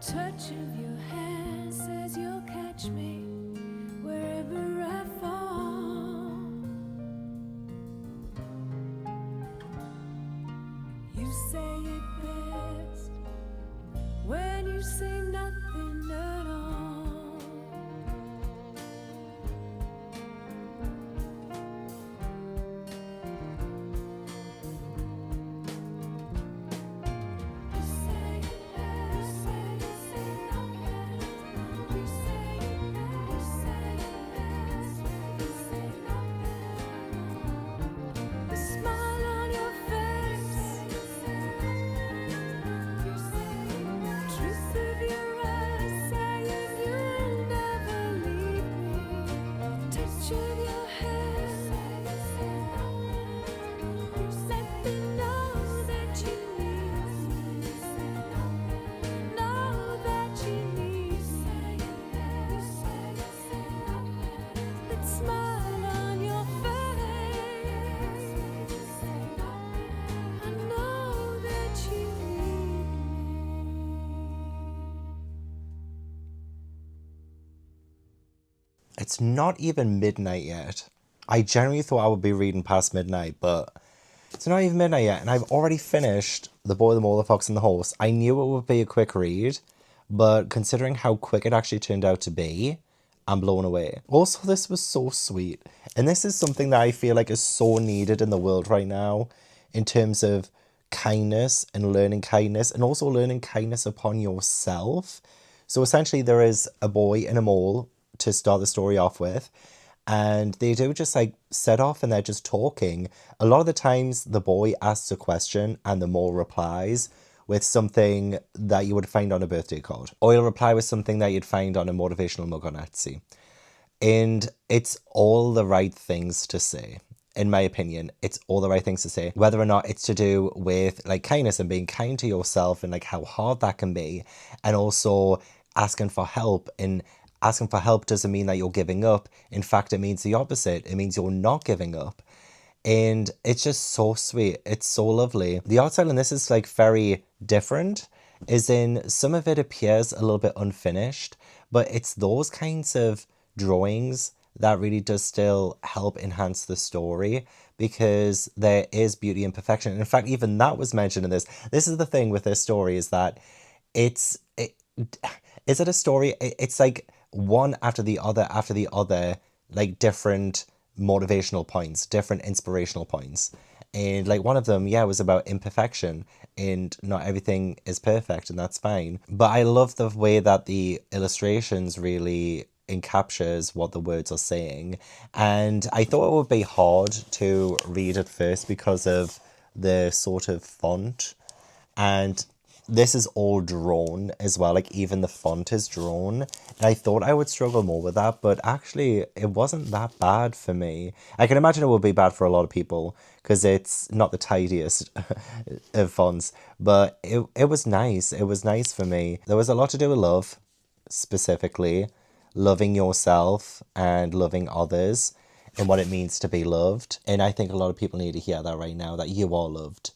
touch of your hand says you'll catch me wherever I fall. You say it best when you say nothing at all. You say it best, you say nothing. You say it best, you say nothing. The smile on your face, truth of your eyes saying you'll never leave me. Touch of your hand, let me know that you need me. Know that you need me. That smile on your face, I know that you need me. It's not even midnight yet. I generally thought I would be reading past midnight, but it's not even midnight yet, and I've already finished The Boy, the Mole, the Fox, and the Horse. I knew it would be a quick read, but considering how quick it actually turned out to be, I'm blown away. Also, this was so sweet, and this is something that I feel like is so needed in the world right now, in terms of kindness, and also learning kindness upon yourself. So essentially, there is a boy and a mole to start the story off with, and they do just like set off and they're just talking. A lot of the times the boy asks a question and the mole replies with something that you would find on a birthday card, or he'll reply with something that you'd find on a motivational mug on Etsy. And it's all the right things to say. In my opinion, it's all the right things to say, whether or not it's to do with like kindness and being kind to yourself and like how hard that can be, and also asking for help. And asking for help doesn't mean that you're giving up. In fact, it means the opposite. It means you're not giving up. And it's just so sweet. It's so lovely. The art style in this is like very different, as in some of it appears a little bit unfinished, but it's those kinds of drawings that really does still help enhance the story, because there is beauty in perfection. In fact, even that was mentioned in this. This is the thing with this story, is that is it a story? It's like one after the other, like different motivational points, different inspirational points. And like one of them, yeah, was about imperfection, and not everything is perfect, and that's fine. But I love the way that the illustrations really encaptures what the words are saying. And I thought it would be hard to read at first because of the sort of font. And this is all drawn as well, like even the font is drawn. And I thought I would struggle more with that, but actually it wasn't that bad for me. I can imagine it would be bad for a lot of people because it's not the tidiest of fonts, but it was nice. It was nice for me. There was a lot to do with love, specifically loving yourself and loving others and what it means to be loved. And I think a lot of people need to hear that right now, that you are loved.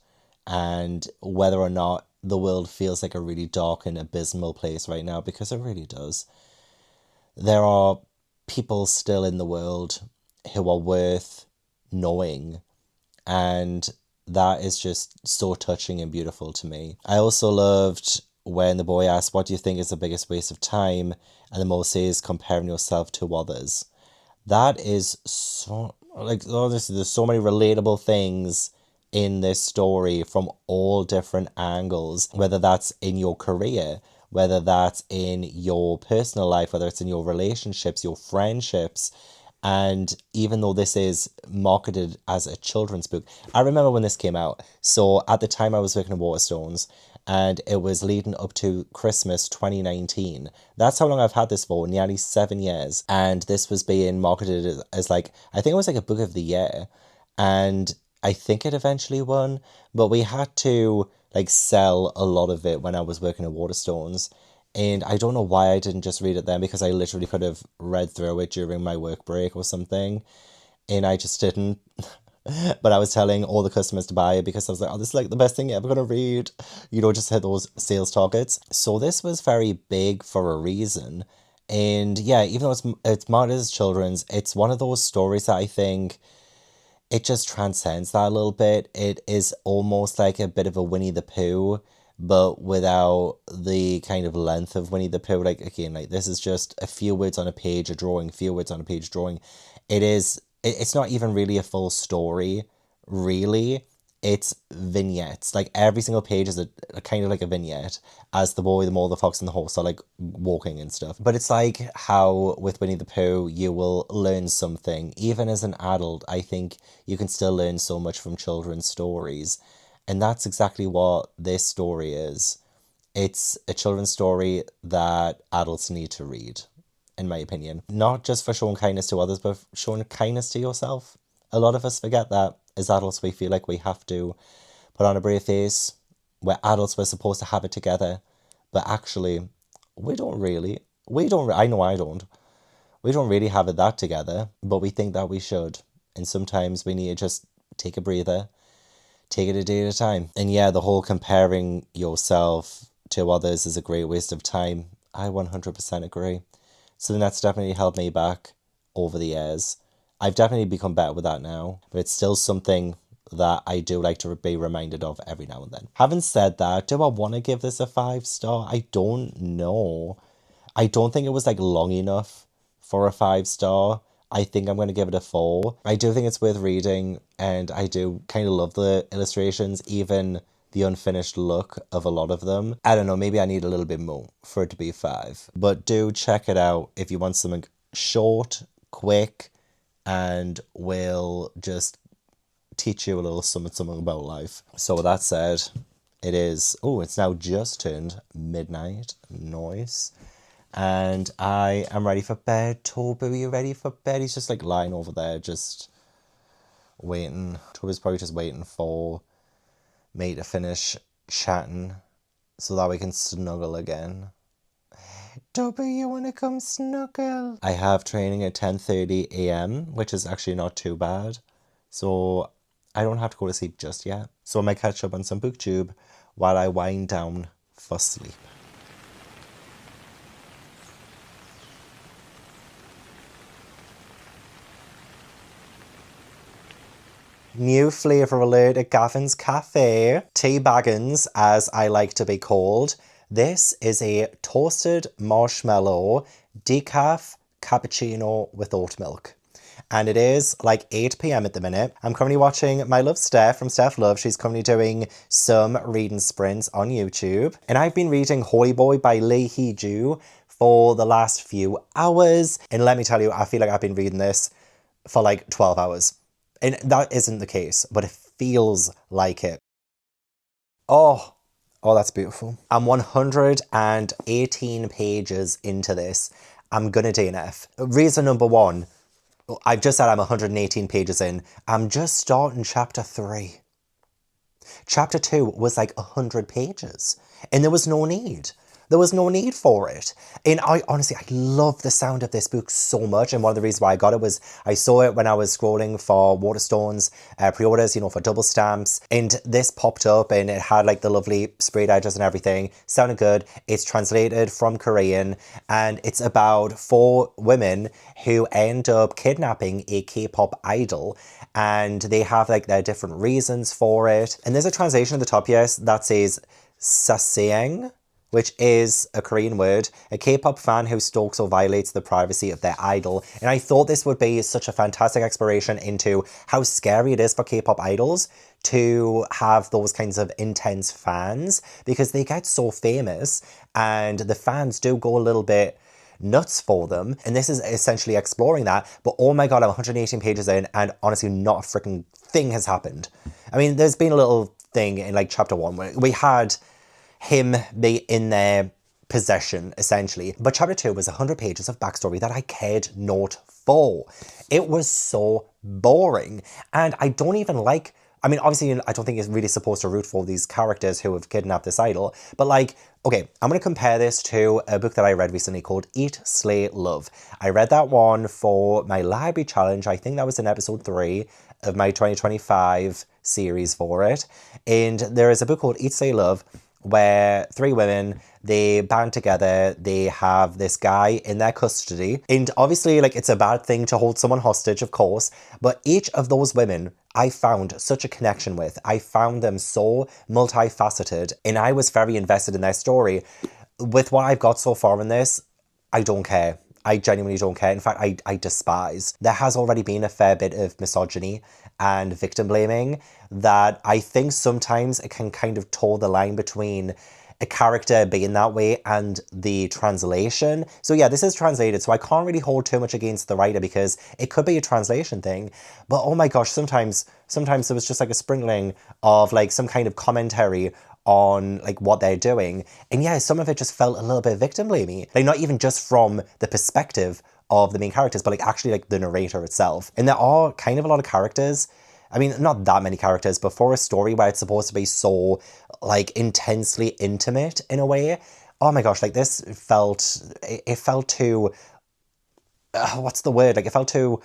And whether or not the world feels like a really dark and abysmal place right now, because it really does, there are people still in the world who are worth knowing, and that is just so touching and beautiful to me. I also loved when the boy asked, what do you think is the biggest waste of time? And the mole says, comparing yourself to others. That is so, like, honestly, there's so many relatable things in this story from all different angles, whether that's in your career, whether that's in your personal life, whether it's in your relationships, your friendships. And even though this is marketed as a children's book, I remember when this came out. So at the time I was working at Waterstones, and it was leading up to Christmas 2019. That's how long I've had this for, nearly 7 years. And this was being marketed as like, I think it was like a book of the year. And I think it eventually won, but we had to like sell a lot of it when I was working at Waterstones. And I don't know why I didn't just read it then, because I literally could have read through it during my work break or something. And I just didn't. But I was telling all the customers to buy it because I was like, oh, this is like the best thing you're ever going to read. You know, just hit those sales targets. So this was very big for a reason. And yeah, even though it's marketed as children's, it's one of those stories that I think it just transcends that a little bit. It is almost like a bit of a Winnie the Pooh, but without the kind of length of Winnie the Pooh. Like, again, like this is just a few words on a page, a drawing, few words on a page, drawing. It's not even really a full story, really. It's vignettes. Like every single page is a kind of like a vignette as the boy, the mole, the fox, and the horse are like walking and stuff. But it's like how with Winnie the Pooh, you will learn something. Even as an adult, I think you can still learn so much from children's stories. And that's exactly what this story is. It's a children's story that adults need to read, in my opinion. Not just for showing kindness to others, but showing kindness to yourself. A lot of us forget that. As adults, we feel like we have to put on a brave face. We're adults, we're supposed to have it together. But actually, we don't really. I know I don't. We don't really have it that together, but we think that we should. And sometimes we need to just take a breather, take it a day at a time. And yeah, the whole comparing yourself to others is a great waste of time. I 100% agree. So that's definitely held me back over the years. I've definitely become better with that now, but it's still something that I do like to be reminded of every now and then. Having said that, do I want to give this a 5-star? I don't know. I don't think it was like long enough for a 5-star. I think I'm going to give it a 4. I do think it's worth reading, and I do kind of love the illustrations, even the unfinished look of a lot of them. I don't know, maybe I need a little bit more for it to be a 5. But do check it out if you want something short, quick, and will just teach you a little something about life. So with that said, it's now just turned midnight. Nice. And I am ready for bed. Toby, are you ready for bed? He's just like lying over there, just waiting. Toby's probably just waiting for me to finish chatting so that we can snuggle again. Toby, you want to come snuggle? I have training at 10:30 a.m, which is actually not too bad. So I don't have to go to sleep just yet. So I might catch up on some booktube while I wind down for sleep. New flavour alert at Gavin's Cafe. Tea Baggins, as I like to be called. This is a toasted marshmallow decaf cappuccino with oat milk. And it is like 8 p.m. at the minute. I'm currently watching my love Steph from Steph Love. She's currently doing some reading sprints on YouTube. And I've been reading Holy Boy by Lee Heejoo for the last few hours. And let me tell you, I feel like I've been reading this for like 12 hours. And that isn't the case, but it feels like it. Oh, that's beautiful. I'm 118 pages into this. I'm gonna DNF. Reason number 1, I've just said I'm 118 pages in. I'm just starting chapter 3. Chapter 2 was like 100 pages, and there was no need. There was no need for it. And I love the sound of this book so much. And one of the reasons why I got it was I saw it when I was scrolling for Waterstones pre-orders, for double stamps. And this popped up and it had like the lovely sprayed edges and everything. Sounded good. It's translated from Korean. And it's about 4 women who end up kidnapping a K-pop idol. And they have like their different reasons for it. And there's a translation at the top, yes, that says sasaeng, which is a Korean word, a K-pop fan who stalks or violates the privacy of their idol. And I thought this would be such a fantastic exploration into how scary it is for K-pop idols to have those kinds of intense fans, because they get so famous and the fans do go a little bit nuts for them. And this is essentially exploring that. But oh my God, I'm 118 pages in and honestly not a freaking thing has happened. I mean, there's been a little thing in like chapter 1 where we had him be in their possession, essentially. But chapter 2 was 100 pages of backstory that I cared not for. It was so boring. And I don't even like... I mean, obviously, I don't think it's really supposed to root for these characters who have kidnapped this idol. But like, okay, I'm going to compare this to a book that I read recently called Eat, Slay, Love. I read that one for my library challenge. I think that was in episode 3. of my 2025 series for it. And there is a book called Eat, Stay, Love, where 3 women, they band together, they have this guy in their custody. And obviously, like, it's a bad thing to hold someone hostage, of course, but each of those women I found such a connection with. I found them so multifaceted, and I was very invested in their story. With what I've got so far in this, I don't care. I genuinely don't care. In fact, I despise. There has already been a fair bit of misogyny and victim blaming that I think sometimes it can kind of toe the line between a character being that way and the translation. So yeah, this is translated, so I can't really hold too much against the writer because it could be a translation thing. But oh my gosh, sometimes there was just like a sprinkling of like some kind of commentary on like what they're doing. And yeah, some of it just felt a little bit victim blamey. Like not even just from the perspective of the main characters, but like actually like the narrator itself. And there are kind of a lot of characters. I mean, not that many characters, but for a story where it's supposed to be so like intensely intimate in a way, oh my gosh, like this felt, it felt too, what's the word? Like it felt too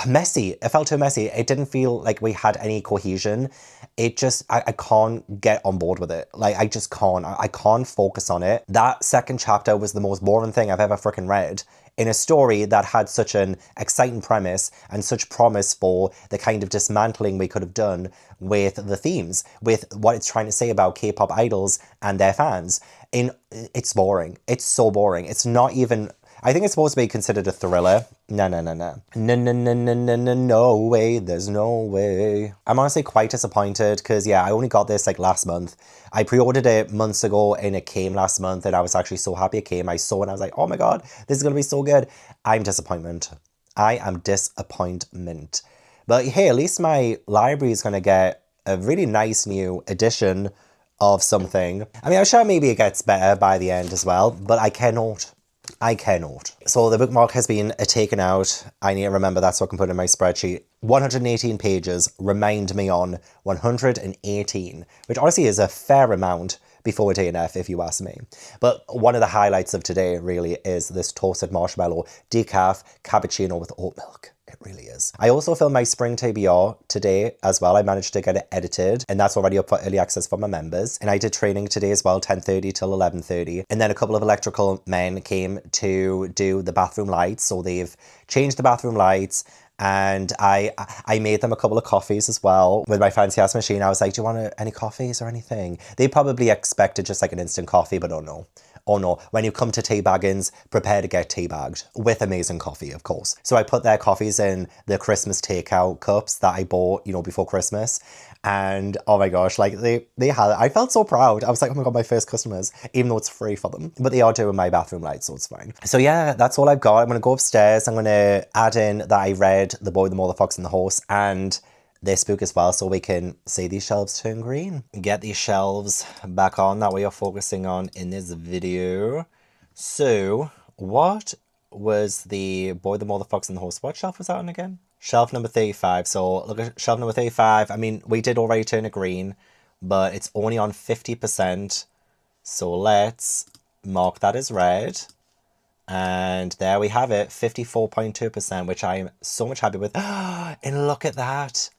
messy. It felt too messy. It didn't feel like we had any cohesion. It just, I can't get on board with it. Like, I just can't. I can't focus on it. That second chapter was the most boring thing I've ever freaking read in a story that had such an exciting premise and such promise for the kind of dismantling we could have done with the themes, with what it's trying to say about K-pop idols and their fans. And it's boring. It's so boring. It's not even... I think it's supposed to be considered a thriller. No. No way. There's no way. I'm honestly quite disappointed because, yeah, I only got this like last month. I pre-ordered it months ago and it came last month and I was actually so happy it came. I saw it and I was like, oh my God, this is going to be so good. I'm disappointment. I am disappointment. But hey, at least my library is going to get a really nice new edition of something. I mean, I'm sure maybe it gets better by the end as well, but I cannot. So the bookmark has been taken out. I need to remember that so I can put it in my spreadsheet. 118 pages. Remind me on 118, which honestly is a fair amount before DNF if you ask me. But one of the highlights of today really is this toasted marshmallow decaf cappuccino with oat milk. It really is. I also filmed my spring TBR today as well. I managed to get it edited and that's already up for early access for my members. And I did training today as well, 10:30 till 11:30. And then a couple of electrical men came to do the bathroom lights. So they've changed the bathroom lights and I made them a couple of coffees as well with my fancy ass machine. I was like, do you want any coffees or anything? They probably expected just like an instant coffee, but oh no. Oh no, when you come to tea baggins, prepare to get tea bagged with amazing coffee, of course. So I put their coffees in the Christmas takeout cups that I bought, you know, before Christmas. And oh my gosh, like they had it. I felt so proud. I was like, oh my God, my first customers, even though it's free for them. But they are doing my bathroom lights, so it's fine. So yeah, that's all I've got. I'm going to go upstairs. I'm going to add in that I read The Boy, the Mole, the Fox and the Horse and this book as well so we can see these shelves turn green. Get these shelves back on that we are focusing on in this video. So what was The Boy, the Mole, the Fox and the Horse? What shelf was that on again? Shelf number 35. So look at shelf number 35. I mean, we did already turn it green, but it's only on 50%. So let's mark that as red. And there we have it, 54.2%, which I'm so much happy with. And look at that.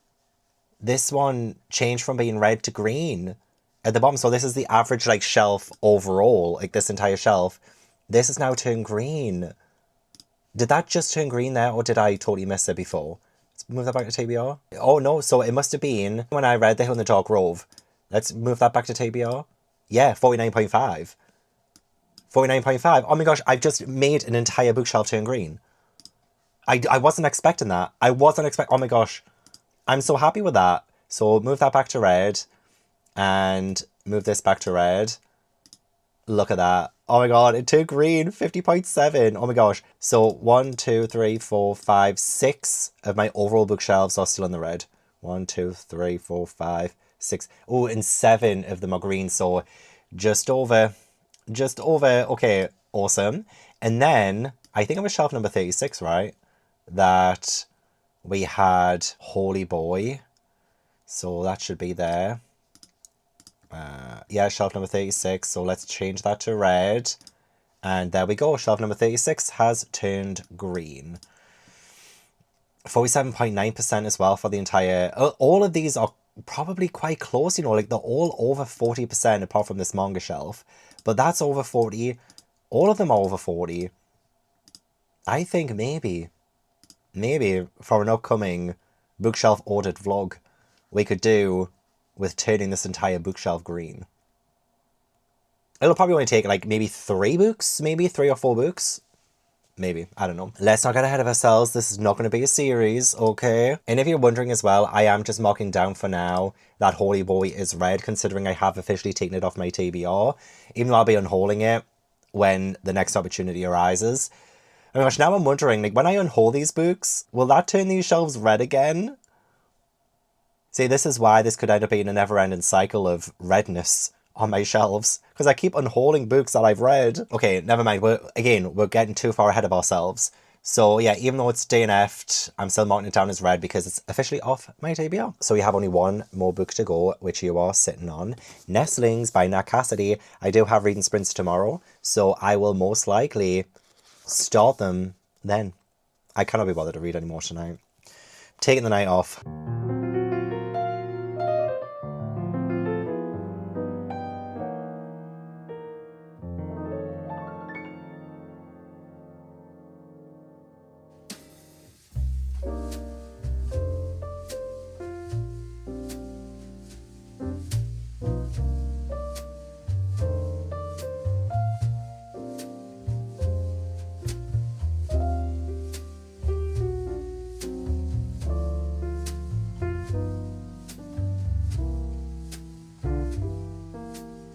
This one changed from being red to green at the bottom. So this is the average like shelf overall, like this entire shelf. This is now turned green. Did that just turn green there or did I totally miss it before? Let's move that back to TBR. Oh no, so it must have been when I read The Hill and the Dark Grove. Let's move that back to TBR. Yeah, 49.5. 49.5. Oh my gosh, I've just made an entire bookshelf turn green. I wasn't expecting that. Oh my gosh. I'm so happy with that. So move that back to red and move this back to red. Look at that. Oh my God, it turned green, 50.7. Oh my gosh. So 1, 2, 3, 4, 5, 6 of my overall bookshelves are still in the red. 1, 2, 3, 4, 5, 6. Oh, and 7 of them are green. So just over. Okay, awesome. And then I think it was shelf number 36, right? That we had Holy Boy. So that should be there. Yeah, shelf number 36. So let's change that to red. And there we go. Shelf number 36 has turned green. 47.9% as well for the entire... All of these are probably quite close, you know, like they're all over 40% apart from this manga shelf. But that's over 40. All of them are over 40. I think maybe for an upcoming bookshelf audit vlog, we could do with turning this entire bookshelf green. It'll probably only take like maybe 3 books, maybe 3 or 4 books. Maybe, I don't know. Let's not get ahead of ourselves. This is not going to be a series, okay? And if you're wondering as well, I am just marking down for now that Holy Boy is red, considering I have officially taken it off my TBR, even though I'll be unhauling it when the next opportunity arises. Oh my gosh, now I'm wondering, like, when I unhaul these books, will that turn these shelves red again? See, this is why this could end up being a never-ending cycle of redness on my shelves, because I keep unhauling books that I've read. Okay, never mind. We're getting too far ahead of ourselves. So yeah, even though it's DNF'd, I'm still marking it down as red because it's officially off my TBR. So we have only one more book to go, which you are sitting on. Nestlings by Nat Cassidy. I do have reading sprints tomorrow, so I will most likely start them then. I cannot be bothered to read anymore tonight. Taking the night off.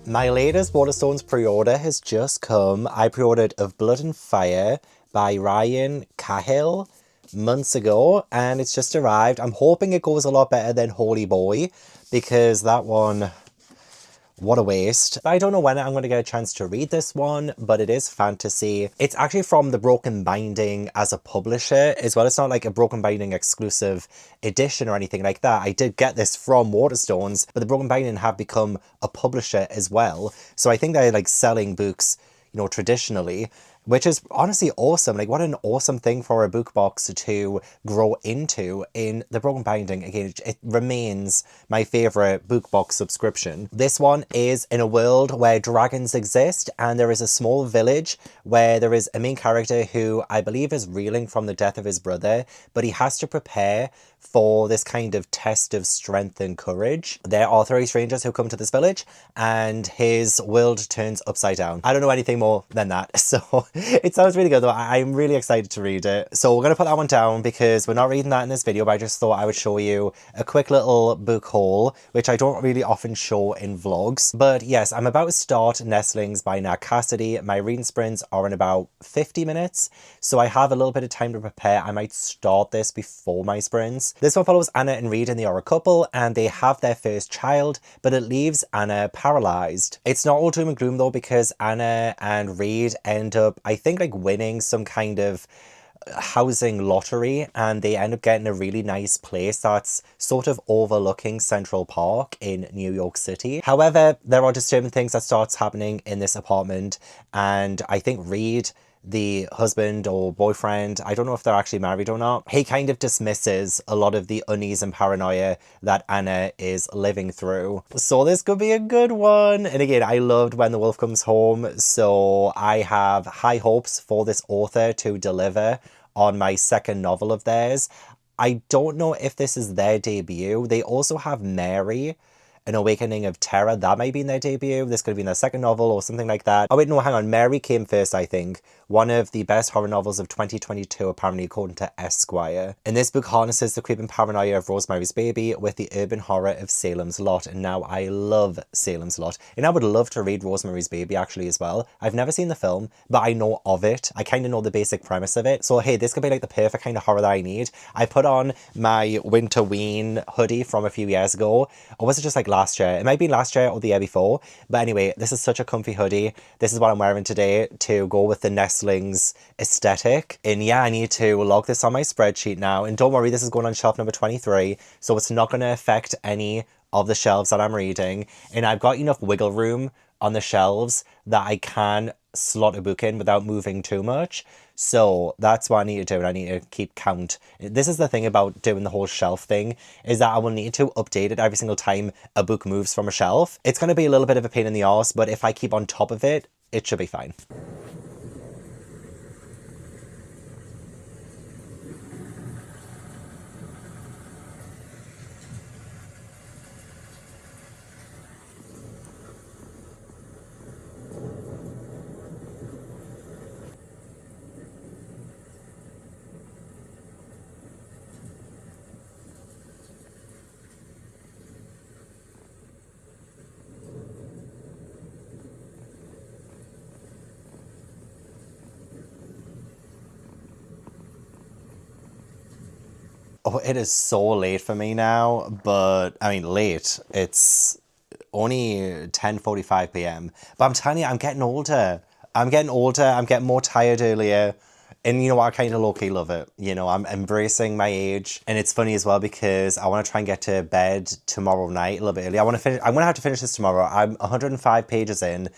My latest Waterstones pre-order has just come. I pre-ordered Of Blood and Fire by Ryan Cahill months ago, and it's just arrived. I'm hoping it goes a lot better than Holy Boy, because that one, what a waste. I don't know when I'm going to get a chance to read this one, but it is fantasy. It's actually from the Broken Binding as a publisher as well. It's not like a Broken Binding exclusive edition or anything like that. I did get this from Waterstones, but the Broken Binding have become a publisher as well. So I think they're like selling books, you know, traditionally, which is honestly awesome. Like, what an awesome thing for a book box to grow into in the Broken Binding. Again, it remains my favourite book box subscription. This one is in a world where dragons exist, and there is a small village where there is a main character who I believe is reeling from the death of his brother, but he has to prepare for this kind of test of strength and courage. There are 30 strangers who come to this village, and his world turns upside down. I don't know anything more than that, so it sounds really good though. I'm really excited to read it. So we're going to put that one down because we're not reading that in this video, but I just thought I would show you a quick little book haul, which I don't really often show in vlogs. But yes, I'm about to start Nestlings by Nat Cassidy. My reading sprints are in about 50 minutes, so I have a little bit of time to prepare. I might start this before my sprints. This one follows Anna and Reed, and they are a couple, and they have their first child, but it leaves Anna paralyzed. It's not all doom and gloom though, because Anna and Reed end up, I think, like winning some kind of housing lottery, and they end up getting a really nice place that's sort of overlooking Central Park in New York City. However, there are disturbing things that starts happening in this apartment, and I think Reed, the husband or boyfriend, I don't know if they're actually married or not, he kind of dismisses a lot of the unease and paranoia that Anna is living through. So this could be a good one. And again, I loved When the Wolf Comes Home, so I have high hopes for this author to deliver on my second novel of theirs. I don't know if this is their debut. They also have Mary, An Awakening of Terror. That might be in their debut. This could be in their second novel or something like that. Oh wait, no, hang on. Mary came first, I think. One of the best horror novels of 2022, apparently, according to Esquire. And this book harnesses the creeping paranoia of Rosemary's Baby with the urban horror of Salem's Lot. And now I love Salem's Lot. And I would love to read Rosemary's Baby actually as well. I've never seen the film, but I know of it. I kind of know the basic premise of it. So hey, this could be like the perfect kind of horror that I need. I put on my Winterween hoodie from a few years ago. Or was it just like last year? It might be last year or the year before. But anyway, this is such a comfy hoodie. This is what I'm wearing today to go with the Nestlings aesthetic. And yeah, I need to log this on my spreadsheet now. And don't worry, this is going on shelf number 23. So it's not going to affect any of the shelves that I'm reading, and I've got enough wiggle room on the shelves that I can slot a book in without moving too much. So that's what I need to do, and I need to keep count. This is the thing about doing the whole shelf thing, is that I will need to update it every single time a book moves from a shelf. It's going to be a little bit of a pain in the arse, but if I keep on top of it, it should be fine. Oh, it is so late for me now, but I mean late. It's only 10:45 p.m. But I'm telling you, I'm getting older. I'm getting older. I'm getting more tired earlier. And you know what? I kind of low-key love it. You know, I'm embracing my age. And it's funny as well because I want to try and get to bed tomorrow night a little bit early. I'm going to have to finish this tomorrow. I'm 105 pages in.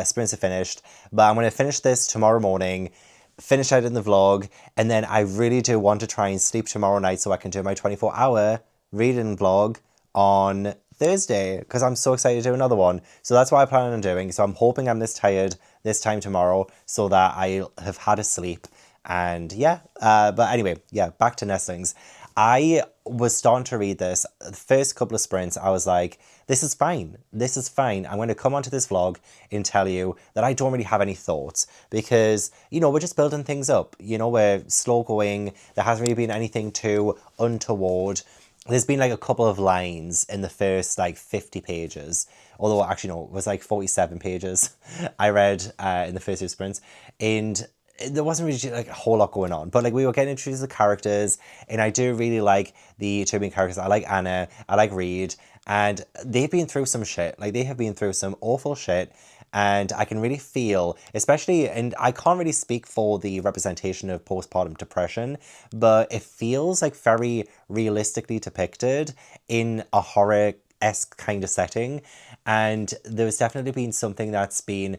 Sprints are finished. But I'm going to finish this tomorrow morning, finish editing the vlog, and then I really do want to try and sleep tomorrow night so I can do my 24-hour reading vlog on Thursday, because I'm so excited to do another one. So that's what I plan on doing. So I'm hoping I'm this tired this time tomorrow so that I have had a sleep. And yeah, but anyway, yeah, back to Nestlings. I was starting to read this. The first couple of sprints, I was like, this is fine. This is fine. I'm going to come onto this vlog and tell you that I don't really have any thoughts because, you know, we're just building things up. You know, we're slow going. There hasn't really been anything too untoward. There's been like a couple of lines in the first like 50 pages. Although actually, no, it was like 47 pages I read in the first two sprints. And there wasn't really like a whole lot going on, but like we were getting introduced to the characters, and I do really like the two main characters. I like Anna, I like Reed, and they've been through some shit. Like they have been through some awful shit, and I can really feel, especially, and I can't really speak for the representation of postpartum depression, but it feels like very realistically depicted in a horror-esque kind of setting, and there's definitely been something that's been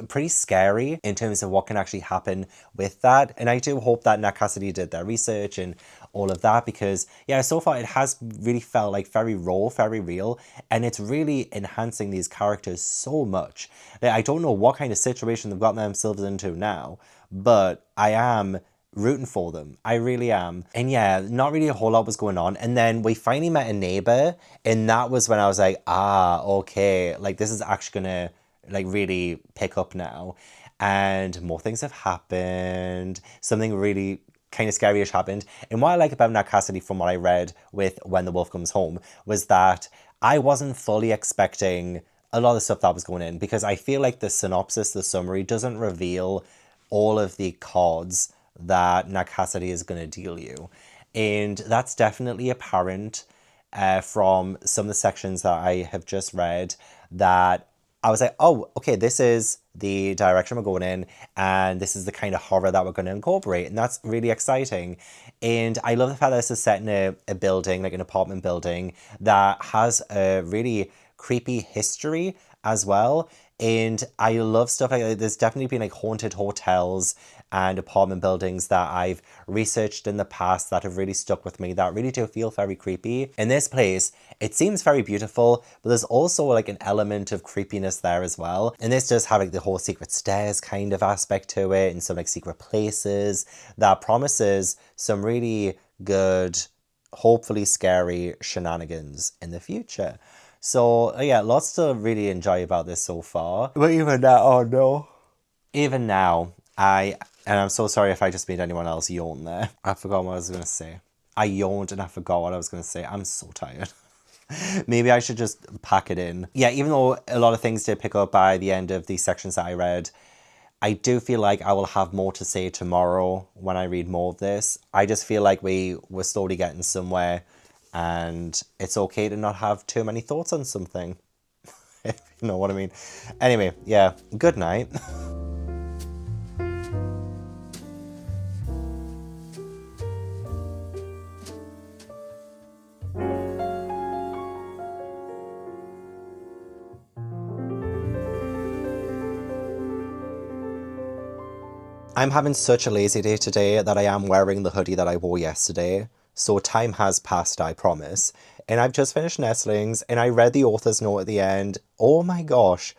pretty scary in terms of what can actually happen with that. And I do hope that Nat Cassidy did their research and all of that, because yeah, so far it has really felt like very raw, very real, and it's really enhancing these characters so much. Like, I don't know what kind of situation they've gotten themselves into now, but I am rooting for them. I really am. And yeah, not really a whole lot was going on. And then we finally met a neighbor, and that was when I was like, ah, okay, like this is actually gonna like really pick up now, and more things have happened. Something really kind of scary-ish happened. And what I like about Nat Cassidy from what I read with When the Wolf Comes Home was that I wasn't fully expecting a lot of the stuff that was going in, because I feel like the synopsis, the summary, doesn't reveal all of the cards that Nat Cassidy is going to deal you. And that's definitely apparent from some of the sections that I have just read, that I was like, oh, okay, this is the direction we're going in, and this is the kind of horror that we're going to incorporate, and that's really exciting. And I love the fact that this is set in a building, like an apartment building, that has a really creepy history as well. And I love stuff like that. There's definitely been like haunted hotels and apartment buildings that I've researched in the past that have really stuck with me, that really do feel very creepy. In this place, it seems very beautiful, but there's also like an element of creepiness there as well. And this does have like the whole secret stairs kind of aspect to it, and some like secret places that promises some really good, hopefully scary shenanigans in the future. So yeah, lots to really enjoy about this so far. But even now, oh no. Even now, and I'm so sorry if I just made anyone else yawn there. I forgot what I was going to say. I yawned and I forgot what I was going to say. I'm so tired. Maybe I should just pack it in. Yeah, even though a lot of things did pick up by the end of these sections that I read, I do feel like I will have more to say tomorrow when I read more of this. I just feel like we're slowly getting somewhere, and it's okay to not have too many thoughts on something. If you know what I mean. Anyway, yeah, good night. I'm having such a lazy day today that I am wearing the hoodie that I wore yesterday. So time has passed, I promise. And I've just finished Nestlings and I read the author's note at the end. Oh my gosh.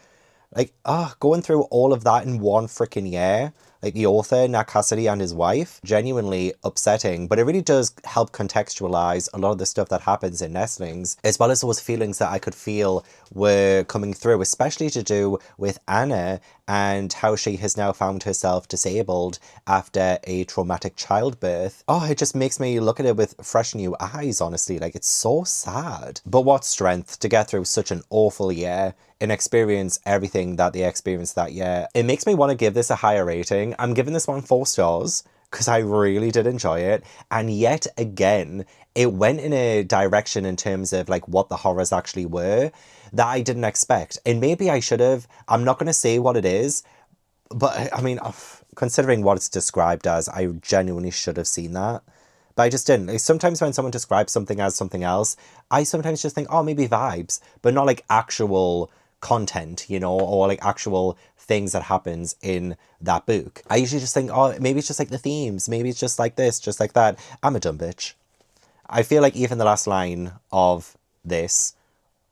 Like, going through all of that in one freaking year. Like the author, Nat Cassidy, and his wife. Genuinely upsetting. But it really does help contextualize a lot of the stuff that happens in Nestlings. As well as those feelings that I could feel were coming through. Especially to do with Anna and how she has now found herself disabled after a traumatic childbirth. Oh, it just makes me look at it with fresh new eyes, honestly. Like, it's so sad. But what strength to get through such an awful year and experience everything that they experienced that year. It makes me want to give this a higher rating. I'm giving this one 4 stars because I really did enjoy it. And yet again, it went in a direction in terms of like what the horrors actually were that I didn't expect. And maybe I should have. I'm not going to say what it is, but I mean, considering what it's described as, I genuinely should have seen that. But I just didn't. Like, sometimes when someone describes something as something else, I sometimes just think, oh, maybe vibes, but not like actual content, you know, or like actual things that happens in that book. I usually just think, oh, maybe it's just like the themes. Maybe it's just like this, just like that. I'm a dumb bitch. I feel like even the last line of this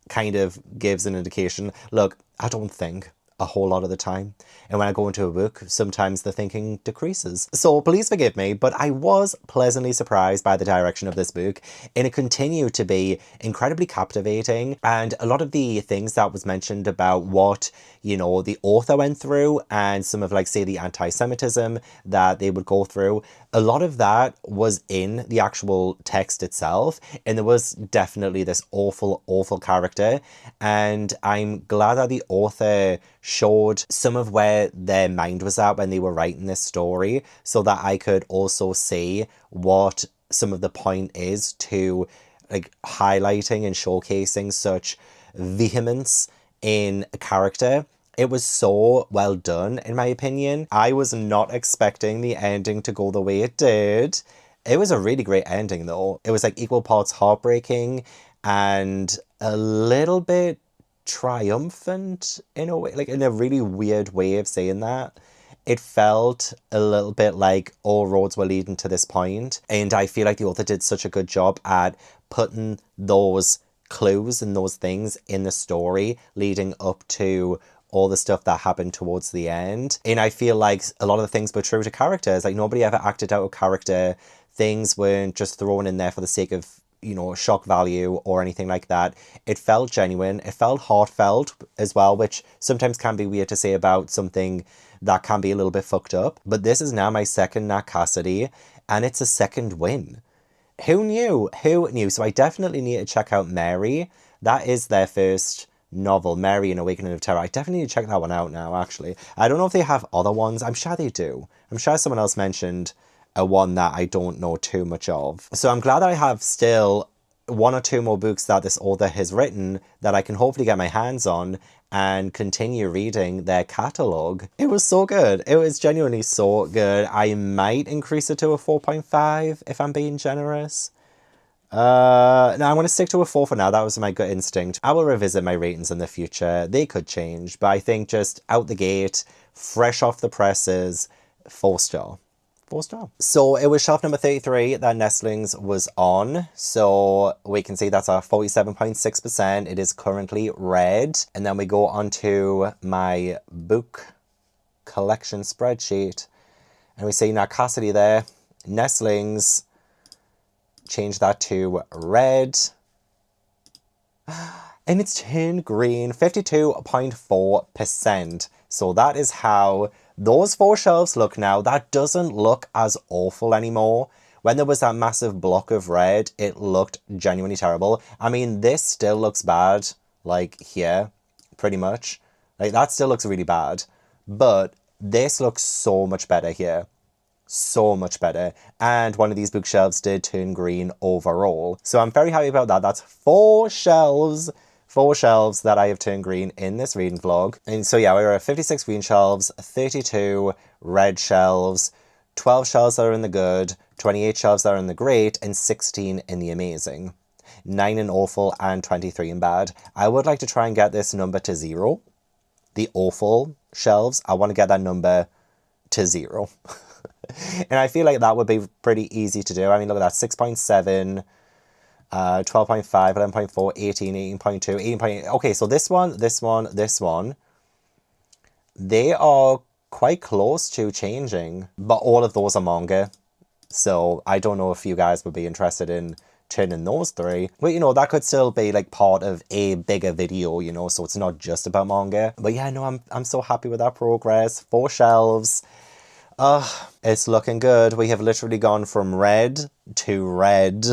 kind of gives an indication. Look, I don't think a whole lot of the time. And when I go into a book, sometimes the thinking decreases. So please forgive me, but I was pleasantly surprised by the direction of this book, and it continued to be incredibly captivating. And a lot of the things that was mentioned about what, you know, the author went through and some of like, say, the anti-Semitism that they would go through, a lot of that was in the actual text itself. And there was definitely this awful, awful character. And I'm glad that the author showed some of where their mind was at when they were writing this story, so that I could also see what some of the point is to like highlighting and showcasing such vehemence in a character. It was so well done, in my opinion. I was not expecting the ending to go the way it did. It was a really great ending though. It was like equal parts heartbreaking and a little bit triumphant in a way, like in a really weird way of saying that. It felt a little bit like all roads were leading to this point, and I feel like the author did such a good job at putting those clues and those things in the story leading up to all the stuff that happened towards the end. And I feel like a lot of the things were true to characters. Like, nobody ever acted out a character. Things weren't just thrown in there for the sake of, you know, shock value or anything like that. It felt genuine. It felt heartfelt as well, which sometimes can be weird to say about something that can be a little bit fucked up. But this is now my second Nat Cassidy, and it's a second win. Who knew? Who knew? So I definitely need to check out Mary. That is their first novel, Mary and Awakening of Terror. I definitely need to check that one out now, actually. I don't know if they have other ones. I'm sure they do. I'm sure someone else mentioned a one that I don't know too much of. So I'm glad I have still 1 or 2 more books that this author has written that I can hopefully get my hands on and continue reading their catalogue. It was so good. It was genuinely so good. I might increase it to a 4.5 if I'm being generous. No, I'm going to stick to a 4 for now. That was my gut instinct. I will revisit my ratings in the future. They could change, but I think just out the gate, fresh off the presses, 4 star. 4 star. So it was shelf number 33 that Nestlings was on. So we can see that's our 47.6%. It is currently read. And then we go on to my book collection spreadsheet. And we see Nat Cassidy there. Nestlings. Change that to red. And it's turned green, 52.4%. So that is how those 4 shelves look now. That doesn't look as awful anymore. When there was that massive block of red, it looked genuinely terrible. I mean, this still looks bad, like here, pretty much. Like, that still looks really bad. But this looks so much better here. So much better. And one of these bookshelves did turn green overall. So I'm very happy about that. That's 4 shelves. 4 shelves that I have turned green in this reading vlog. And so yeah, we were at 56 green shelves, 32 red shelves, 12 shelves that are in the good, 28 shelves that are in the great, and 16 in the amazing. 9 in awful and 23 in bad. I would like to try and get this number to 0. The awful shelves, I want to get that number to 0. And I feel like that would be pretty easy to do. I mean, look at that, 6.7, 12.5, 11.4, 18, 18.2, 18. Okay, so this one, they are quite close to changing, but all of those are manga. So I don't know if you guys would be interested in turning those 3. But, you know, that could still be like part of a bigger video, you know, so it's not just about manga. But yeah, no, I'm so happy with that progress. 4 shelves. It's looking good. We have literally gone from red to red.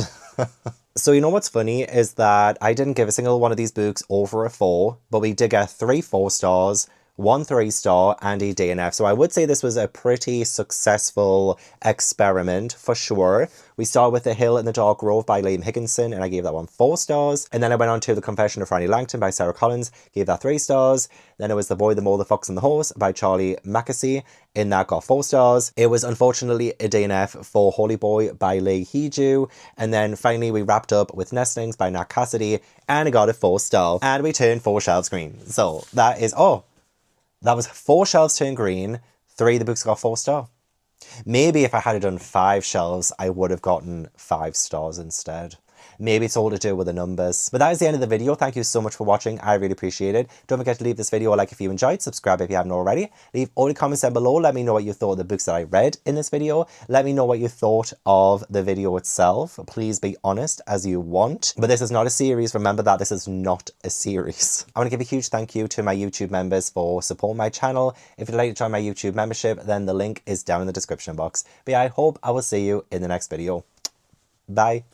So you know what's funny is that I didn't give a single one of these books over a 4, but we did get 3 4 stars, 1 3-star, and a DNF. So I would say this was a pretty successful experiment for sure. We started with The Hill in the Dark Grove by Lee Higginson, and I gave that one 4 stars. And then I went on to The Confession of Frannie Langton by Sara Collins, gave that 3 stars. Then it was The Boy, the Mole, the Fox and the Horse by Charlie Mackesy, and that got 4 stars. It was unfortunately a DNF for Holy Boy by Lee Heejoo. And then finally we wrapped up with Nestlings by Nat Cassidy, and it got a 4 star. And we turned 4 shelves green. So that is, that was 4 shelves turned green, 3 of the books got 4 star. Maybe if I had done 5 shelves, I would have gotten 5 stars instead. Maybe it's all to do with the numbers. But that is the end of the video. Thank you so much for watching. I really appreciate it. Don't forget to leave this video a like if you enjoyed. Subscribe if you haven't already. Leave all the comments down below. Let me know what you thought of the books that I read in this video. Let me know what you thought of the video itself. Please be honest as you want. But this is not a series. Remember that this is not a series. I want to give a huge thank you to my YouTube members for supporting my channel. If you'd like to join my YouTube membership, then the link is down in the description box. But yeah, I hope I will see you in the next video. Bye.